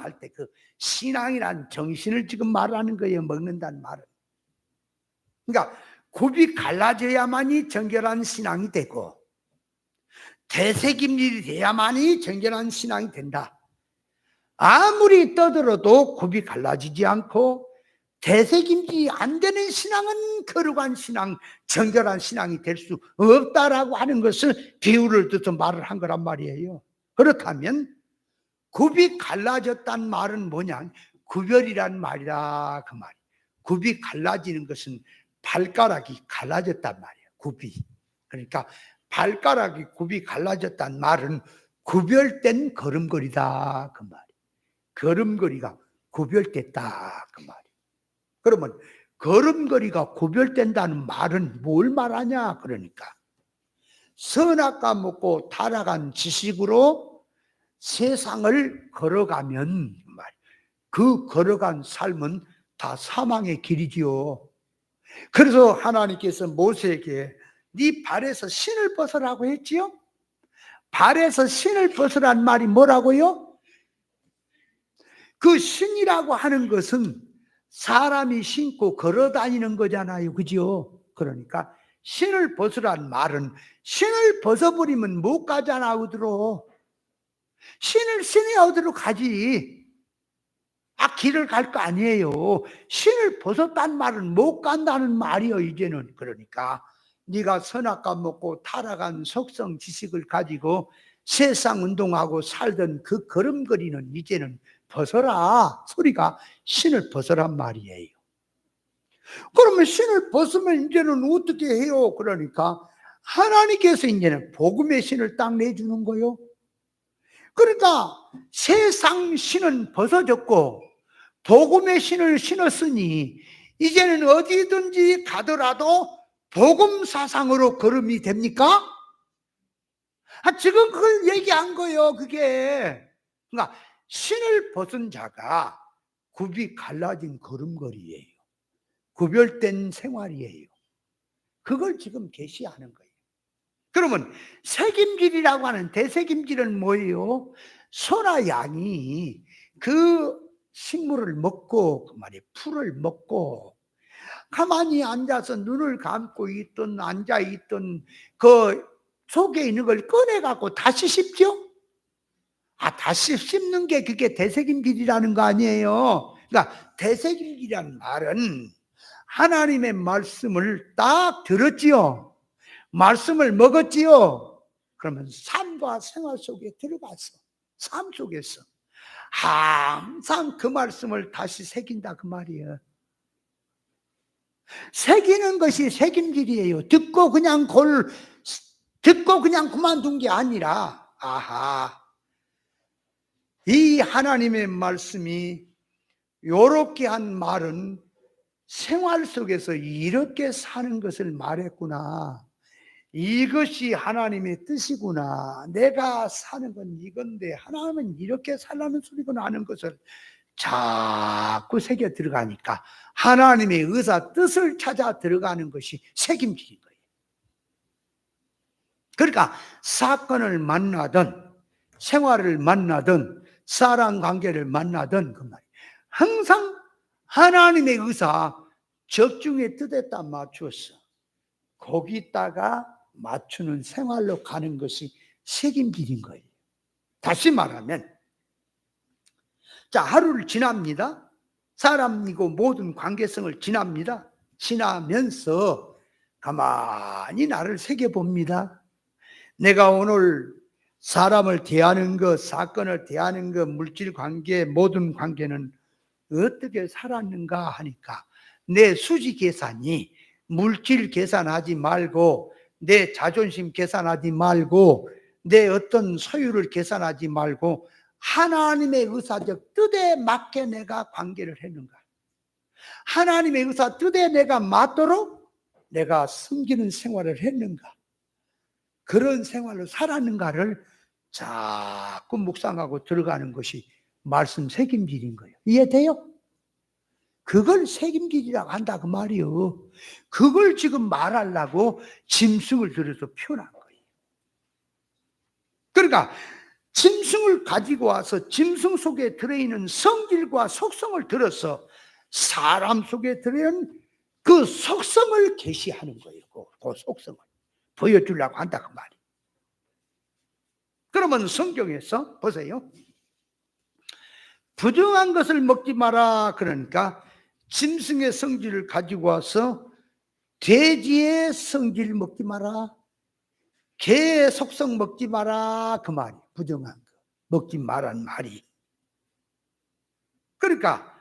할 때 그 신앙이란 정신을 지금 말하는 거예요. 먹는다는 말은. 그러니까 굽이 갈라져야만이 정결한 신앙이 되고 대세김질이 돼야만이 정결한 신앙이 된다. 아무리 떠들어도 굽이 갈라지지 않고 대세김질이 안 되는 신앙은 거룩한 신앙, 정결한 신앙이 될 수 없다라고 하는 것을 비유를 들어서 말을 한 거란 말이에요. 그렇다면 굽이 갈라졌단 말은 뭐냐? 구별이란 말이다 그 말이에요. 굽이 갈라지는 것은 발가락이 갈라졌단 말이에요. 굽이. 그러니까 발가락이 굽이 갈라졌단 말은 구별된 걸음걸이다 그 말이에요. 걸음걸이가 구별됐다 그 말이에요. 그러면 걸음걸이가 구별된다는 말은 뭘 말하냐? 그러니까 선악과 먹고 타락한 지식으로 세상을 걸어가면 그 걸어간 삶은 다 사망의 길이지요. 그래서 하나님께서 모세에게 네 발에서 신을 벗으라고 했지요. 발에서 신을 벗으란 말이 뭐라고요? 그 신이라고 하는 것은 사람이 신고 걸어 다니는 거잖아요. 그죠? 그러니까 신을 벗으란 말은 신을 벗어버리면 못 가잖아. 어디로. 신이 어디로 가지. 길을 갈 거 아니에요. 신을 벗었단 말은 못 간다는 말이요. 이제는. 그러니까 네가 선악과 먹고 타락한 속성 지식을 가지고 세상 운동하고 살던 그 걸음걸이는 이제는 벗어라. 소리가 신을 벗으란 말이에요. 그러면 신을 벗으면 이제는 어떻게 해요? 그러니까 하나님께서 이제는 복음의 신을 딱 내주는 거요. 그러니까 세상 신은 벗어졌고 복음의 신을 신었으니 이제는 어디든지 가더라도 복음 사상으로 걸음이 됩니까? 지금 그걸 얘기한 거예요. 그게. 그러니까 신을 벗은 자가 굽이 갈라진 걸음걸이에요. 구별된 생활이에요. 그걸 지금 계시하는 거예요. 그러면 색임질이라고 하는 대색임질은 뭐예요? 소나 양이 그 식물을 먹고 그 말이에요. 풀을 먹고 가만히 앉아서 눈을 감고 있던 앉아 있던 그 속에 있는 걸 꺼내 갖고 다시 씹죠? 다시 씹는 게 그게 대색임질이라는 거 아니에요. 그러니까 대색임질이라는 말은 하나님의 말씀을 딱 들었지요. 말씀을 먹었지요. 그러면 삶과 생활 속에 들어가서 삶 속에서 항상 그 말씀을 다시 새긴다 그 말이에요. 새기는 것이 새김질이에요. 듣고 그냥 그만둔 게 아니라 이 하나님의 말씀이 요렇게 한 말은 생활 속에서 이렇게 사는 것을 말했구나. 이것이 하나님의 뜻이구나. 내가 사는 건 이건데 하나님은 이렇게 살라는 소리구나 하는 것을 자꾸 새겨 들어가니까 하나님의 의사 뜻을 찾아 들어가는 것이 책임질인 거예요. 그러니까 사건을 만나든 생활을 만나든 사람 관계를 만나든 그 말이에요. 항상 하나님의 의사 적중의 뜻에다 맞추었어. 거기다가 맞추는 생활로 가는 것이 책임질인 거예요. 다시 말하면 하루를 지납니다. 사람이고 모든 관계성을 지납니다. 지나면서 가만히 나를 새겨봅니다. 내가 오늘 사람을 대하는 것, 사건을 대하는 것, 물질 관계, 모든 관계는 어떻게 살았는가 하니까 내 수지 계산이 물질 계산하지 말고 내 자존심 계산하지 말고 내 어떤 소유를 계산하지 말고 하나님의 의사적 뜻에 맞게 내가 관계를 했는가, 하나님의 의사 뜻에 내가 맞도록 내가 섬기는 생활을 했는가, 그런 생활로 살았는가를 자꾸 묵상하고 들어가는 것이 말씀 책임질인 거예요. 이해돼요? 그걸 책임질이라고 한다 그 말이요. 그걸 지금 말하려고 짐승을 들여서 표현한 거예요. 그러니까 짐승을 가지고 와서 짐승 속에 들어있는 성질과 속성을 들어서 사람 속에 들어있는 그 속성을 계시하는 거예요. 그 속성을 보여주려고 한다 그 말이에요. 그러면 성경에서 보세요. 부정한 것을 먹지 마라. 그러니까 짐승의 성질을 가지고 와서 돼지의 성질 먹지 마라. 개의 속성 먹지 마라. 그 말이 부정한 거 먹지 마란 말이. 그러니까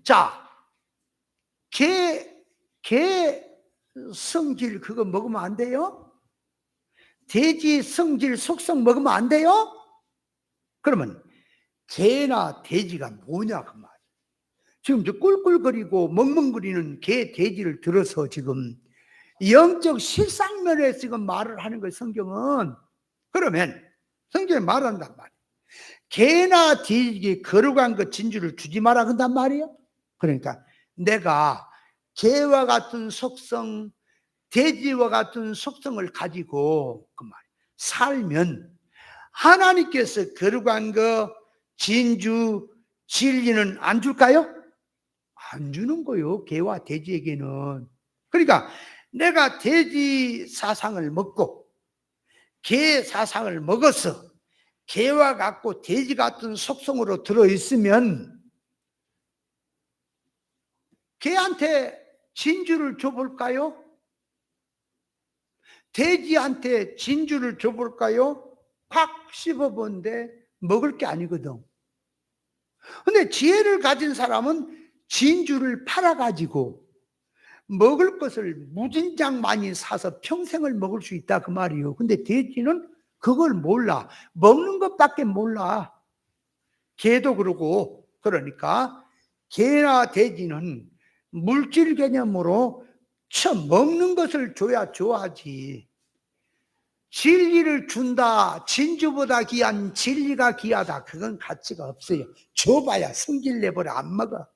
자, 개 성질 그거 먹으면 안 돼요? 돼지 성질 속성 먹으면 안 돼요? 그러면 개나 돼지가 뭐냐 그 말이에요. 지금 저 꿀꿀거리고 멍멍거리는 개 돼지를 들어서 지금 영적 실상면에서 지금 말을 하는 거예요. 성경은. 그러면 성경에 말한단 말이에요. 개나 돼지에게 거룩한 그 진주를 주지 마라 그런단 말이에요. 그러니까 내가 개와 같은 속성, 돼지와 같은 속성을 가지고 그 말 살면 하나님께서 거룩한 거 진주 진리는 안 줄까요? 안 주는 거요. 개와 돼지에게는. 그러니까 내가 돼지 사상을 먹고 개 사상을 먹어서 개와 같고 돼지 같은 속성으로 들어있으면 개한테 진주를 줘볼까요? 돼지한테 진주를 줘볼까요? 팍 씹어본데 먹을 게 아니거든. 근데 지혜를 가진 사람은 진주를 팔아가지고 먹을 것을 무진장 많이 사서 평생을 먹을 수 있다 그 말이에요. 근데 돼지는 그걸 몰라. 먹는 것밖에 몰라. 개도 그러고. 그러니까 개나 돼지는 물질 개념으로 먹는 것을 줘야 좋아하지. 진리를 준다. 진주보다 귀한 진리가 귀하다. 그건 가치가 없어요. 줘봐야 성질 내버려 안 먹어.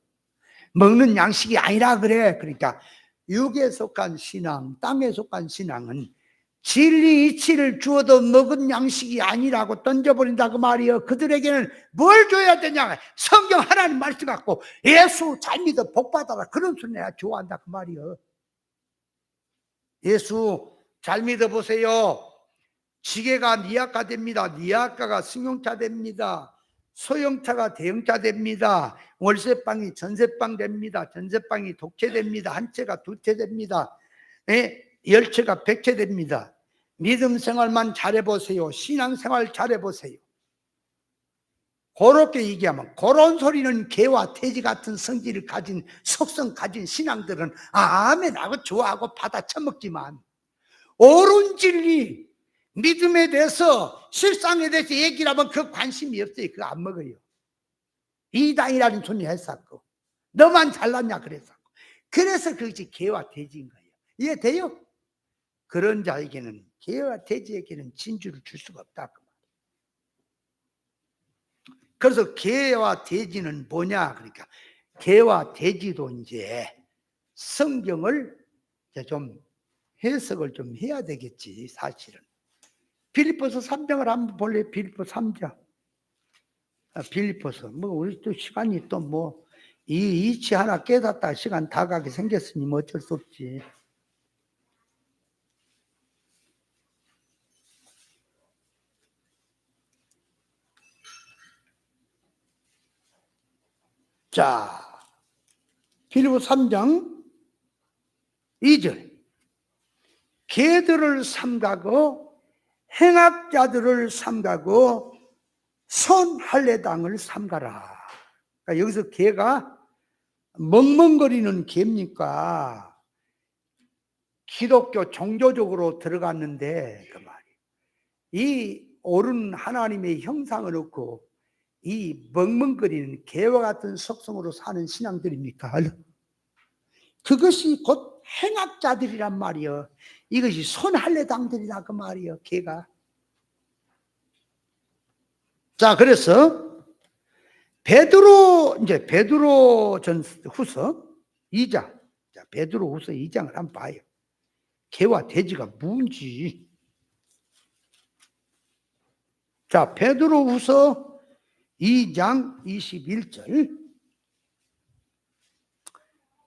먹는 양식이 아니라 그래. 그러니까 육에 속한 신앙, 땅에 속한 신앙은 진리 이치를 주어도 먹은 양식이 아니라고 던져버린다 그 말이에요. 그들에게는 뭘 줘야 되냐? 성경 하나님 말씀 갖고 예수 잘 믿어 복 받아라. 그런 소리 내가 좋아한다 그 말이에요. 예수 잘 믿어 보세요. 지게가 니아까 됩니다. 니아까가 승용차 됩니다. 소형차가 대형차 됩니다. 월세방이 전세방 됩니다. 전세방이 독채 됩니다. 한 채가 두 채 됩니다. 열채가 100채 됩니다. 믿음 생활만 잘해보세요. 신앙생활 잘해보세요. 그렇게 얘기하면 그런 소리는 개와 돼지 같은 성질을 가진 속성 가진 신앙들은 아멘 하고 좋아하고 받아 처먹지만 옳은 진리 믿음에 대해서 실상에 대해서 얘기를 하면 그 관심이 없어요. 그거 안 먹어요. 이당이라는 소리 했었고 너만 잘났냐 그랬었고 그래서 그것이 개와 돼지인 거예요. 이해돼요? 그런 자에게는 개와 돼지에게는 진주를 줄 수가 없다. 그래서 개와 돼지는 뭐냐 그러니까 개와 돼지도 이제 성경을 좀 해석을 좀 해야 되겠지 사실은. 빌립보서 3장을 한번 볼래요? 빌립보 3장. 빌립보서 뭐 우리 또 시간이 또 뭐 이 이치 하나 깨닫다 시간 다 가게 생겼으니 뭐 어쩔 수 없지. 자, 빌립보 3장 2절. 개들을 삼가고 행악자들을 삼가고 손할례당을 삼가라. 그러니까 여기서 개가 멍멍거리는 개입니까? 기독교 종교적으로 들어갔는데 그 말이 이 옳은 하나님의 형상을 얻고 이 멍멍거리는 개와 같은 속성으로 사는 신앙들입니까? 그것이 곧 행악자들이란 말이요. 이것이 손할례당들이다 그 말이요. 개가. 자, 그래서 베드로 전 후서 2장. 자, 베드로 후서 2장을 한번 봐요. 개와 돼지가 뭔지. 자, 베드로 후서 2장 21절.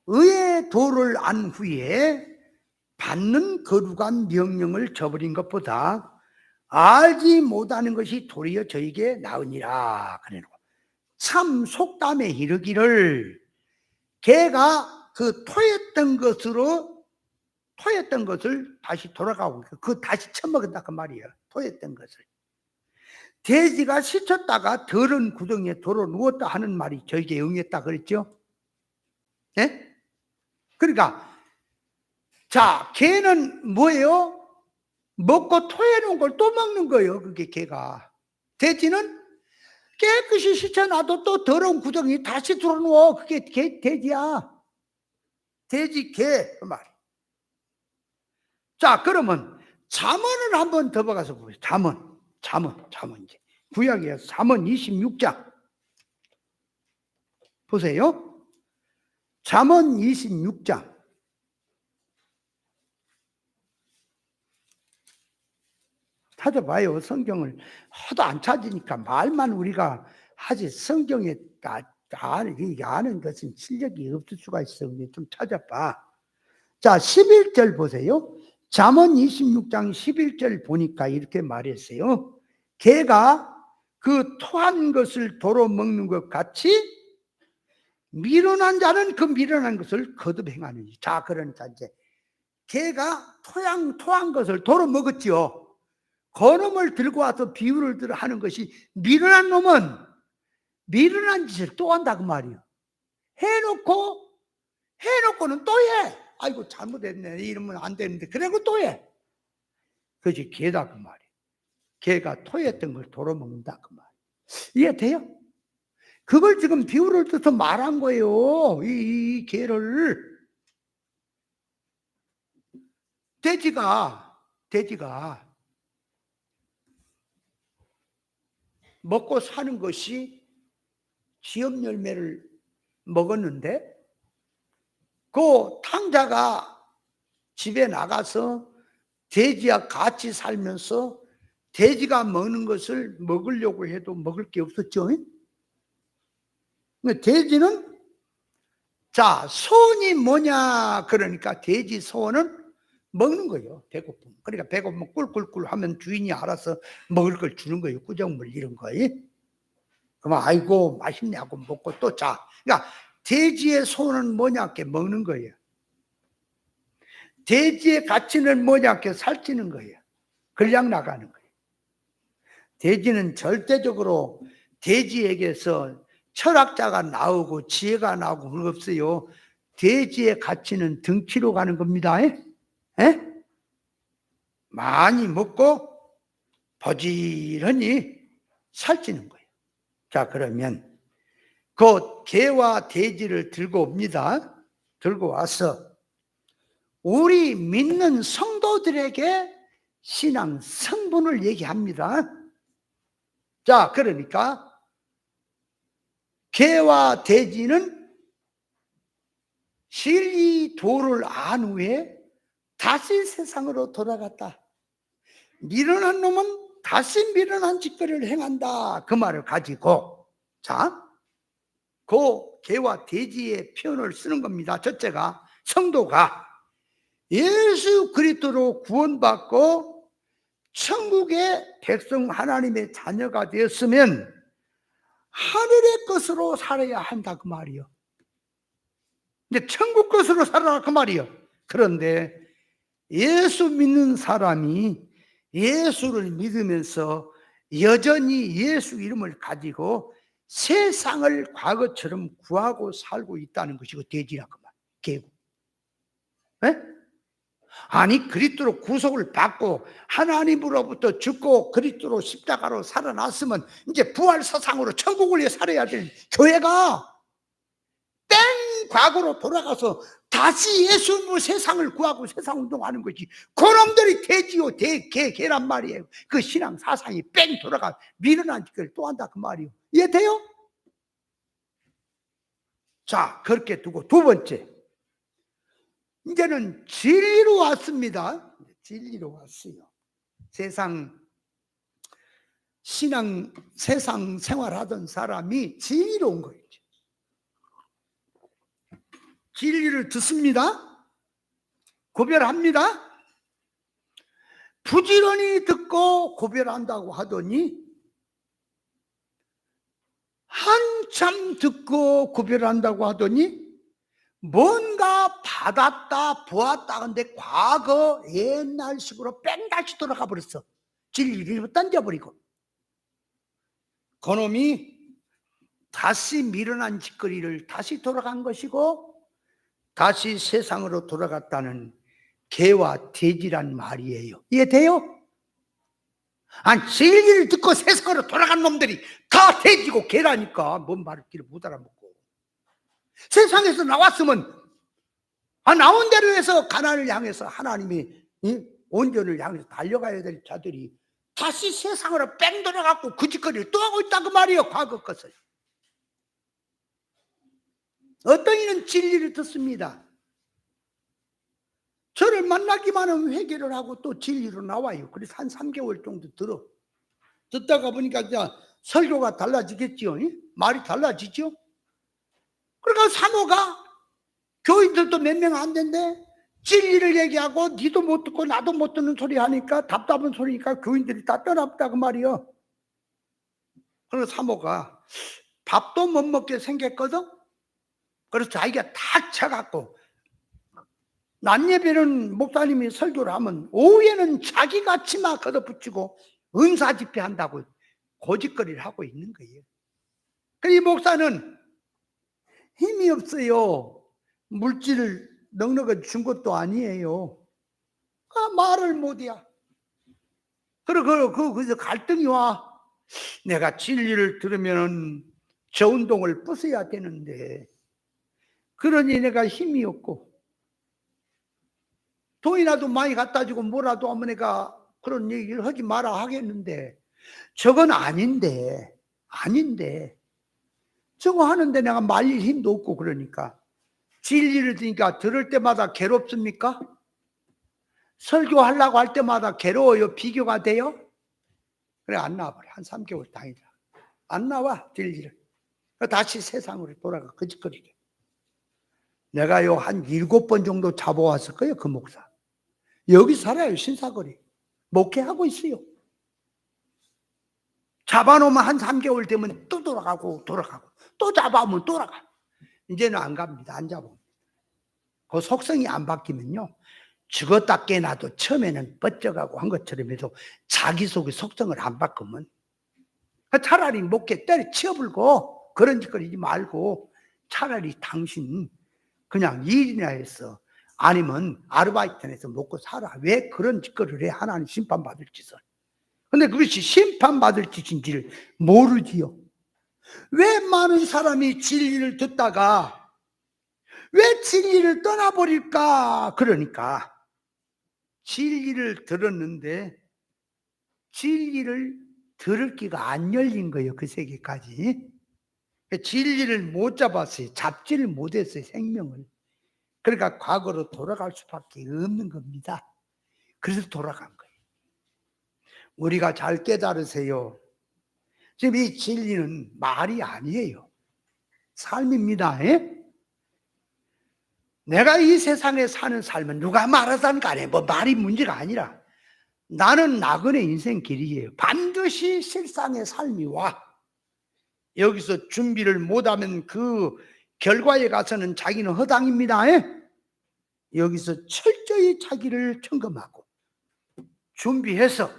의의 도를 안 후에 받는 거룩한 명령을 저버린 것보다 알지 못하는 것이 도리어 저에게 나으니라. 그래놓고 참 속담에 이르기를 개가 그 토했던 것을 다시 돌아가고 그 다시 처먹었다 그 말이에요. 토했던 것을. 돼지가 씻었다가 더러운 구덩이에 도로 누웠다 하는 말이 저에게 응했다 그랬죠. 네? 그러니까 자, 개는 뭐예요? 먹고 토해놓은 걸 또 먹는 거예요. 그게 개가. 돼지는 깨끗이 씻어놔도 또 더러운 구덩이 다시 들어놓어. 그게 돼지야. 돼지, 개, 그 말. 자, 그러면 잠언을 한번 더 봐가서 보세요. 잠언 이제. 구약에서 잠언 26장. 보세요. 잠언 26장. 찾아봐요. 성경을 하도 안 찾으니까 말만 우리가 하지 성경에 아는 것은 실력이 없을 수가 있어. 좀 찾아봐. 자, 11절 보세요. 잠언 26장 11절 보니까 이렇게 말했어요. 개가 그 토한 것을 도로 먹는 것 같이 미련한 자는 그 미련한 것을 거듭 행하느니. 자, 그러니까 이제 개가 토한 것을 도로 먹었지요. 그놈을 들고 와서 비유를 들어 하는 것이 미련한 놈은 미련한 짓을 또 한다 그 말이에요. 해놓고는 또 해. 아이고 잘못했네. 이러면 안 되는데 그래고 또 해. 그것이 개다 그 말이에요. 개가 토했던 걸 도로 먹는다 그 말이에요. 이해돼요? 그걸 지금 비유를 들어서 말한 거예요. 이 개를. 돼지가 먹고 사는 것이 지엽 열매를 먹었는데 그 탕자가 집에 나가서 돼지와 같이 살면서 돼지가 먹는 것을 먹으려고 해도 먹을 게 없었죠. 돼지는 자, 소원이 뭐냐? 그러니까 돼지 소원은 먹는 거예요. 배고픔. 그러니까 배고프면 꿀꿀꿀 하면 주인이 알아서 먹을 걸 주는 거예요. 꾸정물 이런 거. 그러면 아이고 맛있네 하고 먹고 또 자. 그러니까 돼지의 소원은 뭐냐? 먹는 거예요. 돼지의 가치는 뭐냐? 살찌는 거예요. 근량 나가는 거예요. 돼지는 절대적으로 돼지에게서 철학자가 나오고 지혜가 나오고 그런 거 없어요. 돼지의 가치는 등치로 가는 겁니다. 많이 먹고 버지런히 살찌는 거예요. 자, 그러면 그 개와 돼지를 들고 옵니다. 들고 와서 우리 믿는 성도들에게 신앙 성분을 얘기합니다. 자, 그러니까 개와 돼지는 진리 도를 안 후에 다시 세상으로 돌아갔다. 미련한 놈은 다시 미련한 짓거리를 행한다. 그 말을 가지고 자, 그 개와 돼지의 표현을 쓰는 겁니다. 첫째가 성도가 예수 그리스도로 구원받고 천국의 백성 하나님의 자녀가 되었으면 하늘의 것으로 살아야 한다 그 말이요. 근데 천국 것으로 살아라 그 말이요. 그런데 예수 믿는 사람이 예수를 믿으면서 여전히 예수 이름을 가지고 세상을 과거처럼 구하고 살고 있다는 것이고 돼지라 그 말. 개고. 아니 그리스도로 구속을 받고 하나님으로부터 죽고 그리스도로 십자가로 살아났으면 이제 부활 사상으로 천국을 살아야 될 교회가 땡 과거로 돌아가서 다시 예수님으로 세상을 구하고 세상 운동하는 것이 그놈들이 돼지요 개란 말이에요. 그 신앙 사상이 뺑 돌아가 미련한 짓을 또 한다 그 말이에요. 이해돼요? 자, 그렇게 두고 두 번째, 이제는 진리로 왔습니다. 진리로 왔어요. 세상 생활하던 사람이 진리로 온 거예요. 진리를 듣습니다. 구별합니다. 부지런히 듣고 구별한다고 하더니 한참 듣고 구별한다고 하더니 뭔가 받았다 보았다 근데 과거 옛날식으로 뺑다시 돌아가 버렸어. 진리를 던져버리고 그놈이 다시 미련한 짓거리를 다시 돌아간 것이고 다시 세상으로 돌아갔다는 개와 돼지란 말이에요. 이해돼요? 아니 진리를 듣고 세상으로 돌아간 놈들이 다 돼지고 개라니까 뭔 말을기를 못 알아먹고 세상에서 나왔으면 나온 대로 해서 가나안을 향해서 하나님이 온전을 향해서 달려가야 될 자들이 다시 세상으로 뺑 돌아가고 그 짓거리를 또 하고 있다 그 말이에요. 과거 것을. 어떤 이는 진리를 듣습니다. 저를 만나기만 하면 회개를 하고 또 진리로 나와요. 그래서 한 3개월 정도 듣다가 보니까 이제 설교가 달라지겠죠. 말이 달라지죠. 그러니까 사모가 교인들도 몇 명 안 된대. 진리를 얘기하고 니도 못 듣고 나도 못 듣는 소리 하니까 답답한 소리니까 교인들이 다 떠났다 그 말이요. 그래서 사모가 밥도 못 먹게 생겼거든. 그래서 자기가 탁 쳐갖고 낮 예배는 목사님이 설교를 하면 오후에는 자기가 치마 걷어붙이고 은사 집회한다고 고짓거리를 하고 있는 거예요. 이 목사는 힘이 없어요. 물질을 넉넉히 준 것도 아니에요. 말을 못해야. 그래서 갈등이 와. 내가 진리를 들으면 저 운동을 부숴야 되는데 그러니 내가 힘이 없고 돈이라도 많이 갖다 주고 뭐라도 하면 내가 그런 얘기를 하지 마라 하겠는데 저건 아닌데 저거 하는데 내가 말릴 힘도 없고 그러니까 진리를 들으니까 들을 때마다 괴롭습니까? 설교하려고 할 때마다 괴로워요? 비교가 돼요? 그래 안 나와버려. 한 3개월 다니다 안 나와 진리를. 다시 세상으로 돌아가 거짓거리게. 내가요 한 7번 정도 잡아왔을 거예요. 그 목사 여기 살아요. 신사거리 목회하고 있어요. 잡아놓으면 한 3개월 되면 또 돌아가고 또 잡아오면 돌아가. 이제는 안 갑니다. 안 잡아옵니다. 그 속성이 안 바뀌면요 죽었다 깨나도 처음에는 뻗져가고 한 것처럼 해도 자기 속의 속성을 안 바꾸면 차라리 목회 때려치워불고 그런 짓거리지 말고 차라리 당신 그냥 일이나 해서 아니면 아르바이트해서 먹고 살아. 왜 그런 짓거리를 해? 하나님 심판받을 짓을. 근데 그것이 심판받을 짓인지를 모르지요. 왜 많은 사람이 진리를 듣다가 왜 진리를 떠나버릴까? 그러니까 진리를 들었는데 진리를 들을 기가 안 열린 거예요. 그 세계까지. 진리를 못 잡았어요. 잡지를 못했어요. 생명을. 그러니까 과거로 돌아갈 수밖에 없는 겁니다. 그래서 돌아간 거예요. 우리가 잘 깨달으세요. 지금 이 진리는 말이 아니에요. 삶입니다. 내가 이 세상에 사는 삶은 누가 말하든 간에 뭐 말이 문제가 아니라 나는 나그네 인생 길이에요. 반드시 실상의 삶이 와. 여기서 준비를 못하면 그 결과에 가서는 자기는 허당입니다. 여기서 철저히 자기를 점검하고 준비해서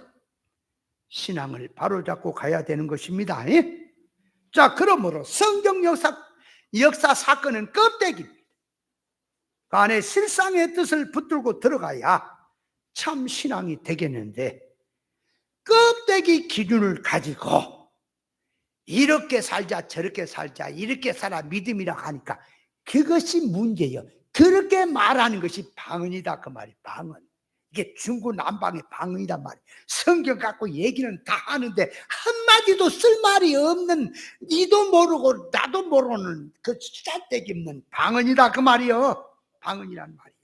신앙을 바로잡고 가야 되는 것입니다. 자, 그러므로 성경 역사 사건은 껍데기입니다. 그 안에 실상의 뜻을 붙들고 들어가야 참 신앙이 되겠는데 껍데기 기준을 가지고 이렇게 살자 저렇게 살자 이렇게 살아 믿음이라 하니까 그것이 문제예요. 그렇게 말하는 것이 방언이다 그 말이. 방언. 이게 중구난방의 방언이란 말이에요. 성경 갖고 얘기는 다 하는데 한마디도 쓸 말이 없는 니도 모르고 나도 모르는 그 짤데기 없는 방언이다 그 말이에요. 방언이란 말이에요.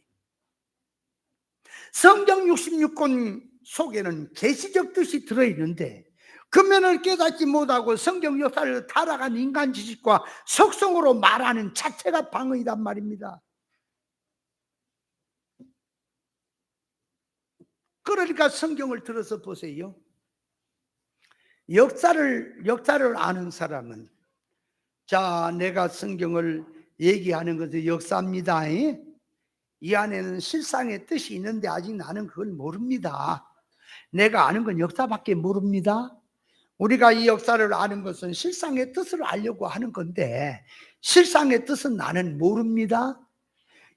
성경 66권 속에는 계시적 뜻이 들어있는데 근면을 깨닫지 못하고 성경 역사를 타락한 인간 지식과 속성으로 말하는 자체가 방언이란 말입니다. 그러니까 성경을 들어서 보세요. 역사를 아는 사람은, 자, 내가 성경을 얘기하는 것은 역사입니다. 이 안에는 실상의 뜻이 있는데 아직 나는 그걸 모릅니다. 내가 아는 건 역사밖에 모릅니다. 우리가 이 역사를 아는 것은 실상의 뜻을 알려고 하는 건데 실상의 뜻은 나는 모릅니다.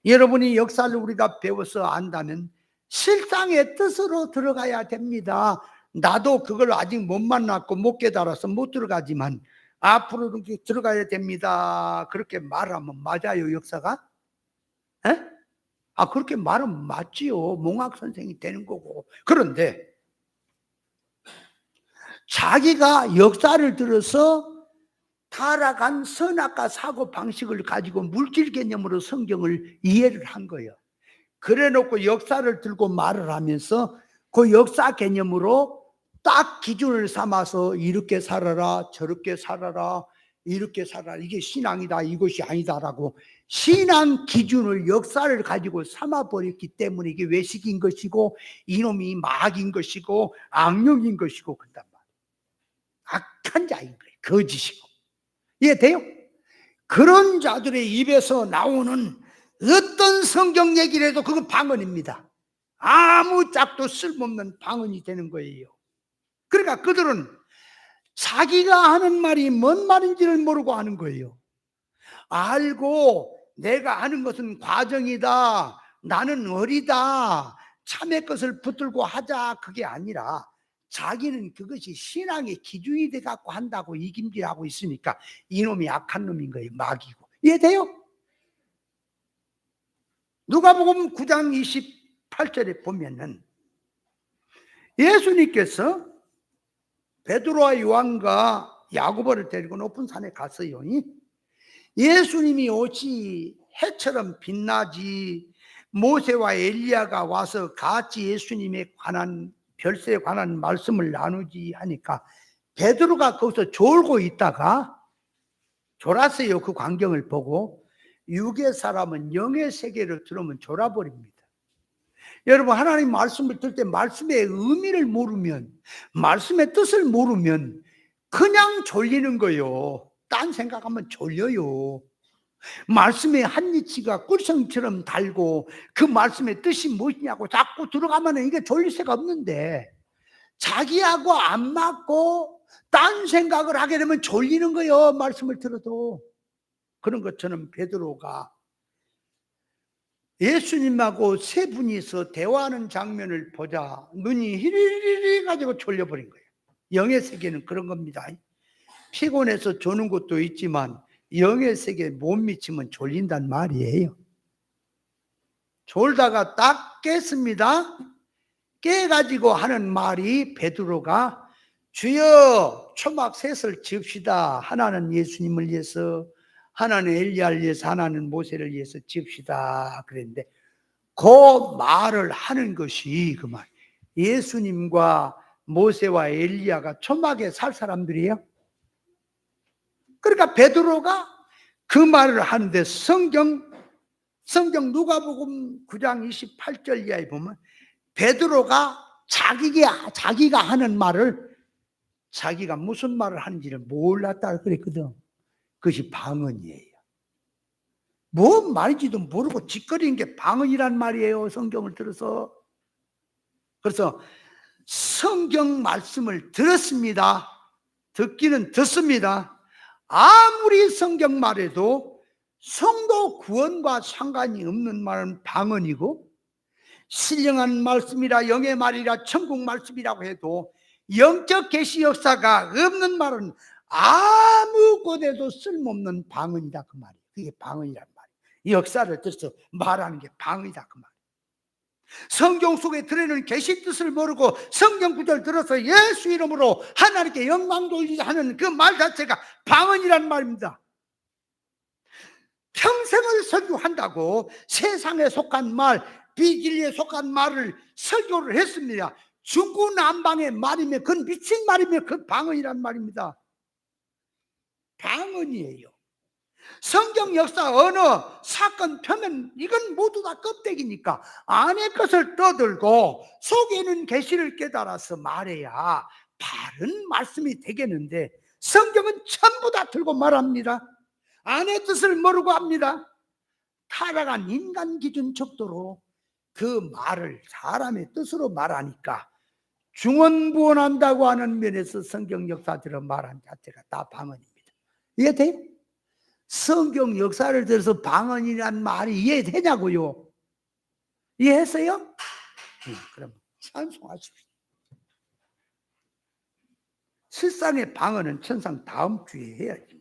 여러분이 역사를 우리가 배워서 안다면 실상의 뜻으로 들어가야 됩니다. 나도 그걸 아직 못 만났고 못 깨달아서 못 들어가지만 앞으로 들어가야 됩니다. 그렇게 말하면 맞아요, 역사가? 에? 그렇게 말하면 맞지요. 몽학 선생이 되는 거고. 그런데 자기가 역사를 들어서 타락한 선악과 사고 방식을 가지고 물질 개념으로 성경을 이해를 한 거예요. 그래 놓고 역사를 들고 말을 하면서 그 역사 개념으로 딱 기준을 삼아서 이렇게 살아라, 저렇게 살아라, 이렇게 살아라, 이게 신앙이다, 이것이 아니다라고 신앙 기준을 역사를 가지고 삼아버렸기 때문에 이게 외식인 것이고 이놈이 마귀인 것이고 악령인 것이고 그런단 말이에요. 악한 자인 거예요. 거짓이고. 이해돼요? 그런 자들의 입에서 나오는 어떤 성경 얘기를 해도 그건 방언입니다. 아무 짝도 쓸모없는 방언이 되는 거예요. 그러니까 그들은 자기가 하는 말이 뭔 말인지를 모르고 하는 거예요. 알고 내가 하는 것은 과정이다, 나는 어리다, 참의 것을 붙들고 하자, 그게 아니라 자기는 그것이 신앙의 기준이 돼 갖고 한다고 이김질하고 있으니까 이놈이 악한 놈인 거예요. 마귀고. 이해돼요? 누가복음 9장 28절에 보면은 예수님께서 베드로와 요한과 야고보를 데리고 높은 산에 갔어요. 예수님이 옷이 해처럼 빛나지 모세와 엘리야가 와서 같이 예수님에 관한 별세에 관한 말씀을 나누지 하니까 베드로가 거기서 졸고 있다가 졸았어요. 그 광경을 보고. 육의 사람은 영의 세계로 들어오면 졸아버립니다. 여러분, 하나님 말씀을 들을 때 말씀의 의미를 모르면, 말씀의 뜻을 모르면 그냥 졸리는 거예요. 딴 생각하면 졸려요. 말씀의 한이치가 꿀성처럼 달고 그 말씀의 뜻이 무엇이냐고 자꾸 들어가면 이게 졸릴 새가 없는데 자기하고 안 맞고 딴 생각을 하게 되면 졸리는 거예요. 말씀을 들어도. 그런 것처럼 베드로가 예수님하고 세 분이서 대화하는 장면을 보자 눈이 히리리리 가지고 졸려버린 거예요. 영의 세계는 그런 겁니다. 피곤해서 조는 것도 있지만 영의 세계에 못 미치면 졸린단 말이에요. 졸다가 딱 깼습니다. 깨가지고 하는 말이 베드로가 주여 초막 셋을 지읍시다. 하나는 예수님을 위해서, 하나는 엘리야를 위해서, 하나는 모세를 위해서 지읍시다. 그랬는데 그 말을 하는 것이 그 말. 예수님과 모세와 엘리야가 초막에 살 사람들이에요. 그러니까 베드로가 그 말을 하는데 성경 누가복음 9장 28절 이하에 보면 베드로가 자기가 하는 말을 자기가 무슨 말을 하는지를 몰랐다 그랬거든. 그것이 방언이에요. 뭔 말인지도 모르고 짓거리는 게 방언이란 말이에요. 성경을 들어서. 그래서 성경 말씀을 들었습니다. 듣기는 듣습니다. 아무리 성경 말해도 성도 구원과 상관이 없는 말은 방언이고 신령한 말씀이라 영의 말이라 천국 말씀이라고 해도 영적 계시 역사가 없는 말은 아무 곳에도 쓸모없는 방언이다 그 말이에요. 그게 방언이란 말이에요. 역사를 들어서 말하는 게 방언이다 그 말이에요. 성경 속에 들어있는 계시 뜻을 모르고 성경 구절을 들어서 예수 이름으로 하나님께 영광 돌리자 하는 그 말 자체가 방언이란 말입니다. 평생을 설교한다고 세상에 속한 말, 비진리에 속한 말을 설교를 했습니다. 중구난방의 말이면 그건 미친 말이면 그 방언이란 말입니다. 방언이에요. 성경 역사 언어 사건 표면 이건 모두 다 껍데기니까 안의 것을 떠들고 속에 있는 계시를 깨달아서 말해야 바른 말씀이 되겠는데 성경은 전부 다 들고 말합니다. 안의 뜻을 모르고 합니다. 타락한 인간 기준 척도로 그 말을 사람의 뜻으로 말하니까 중언부언한다고 하는 면에서 성경 역사들을 말한 자체가 다 방언입니다. 이해돼요? 성경 역사를 들어서 방언이란 말이 이해되냐고요? 이해했어요? 그럼 찬송하십시오. 실상의 방언은 천상 다음 주에 해야지.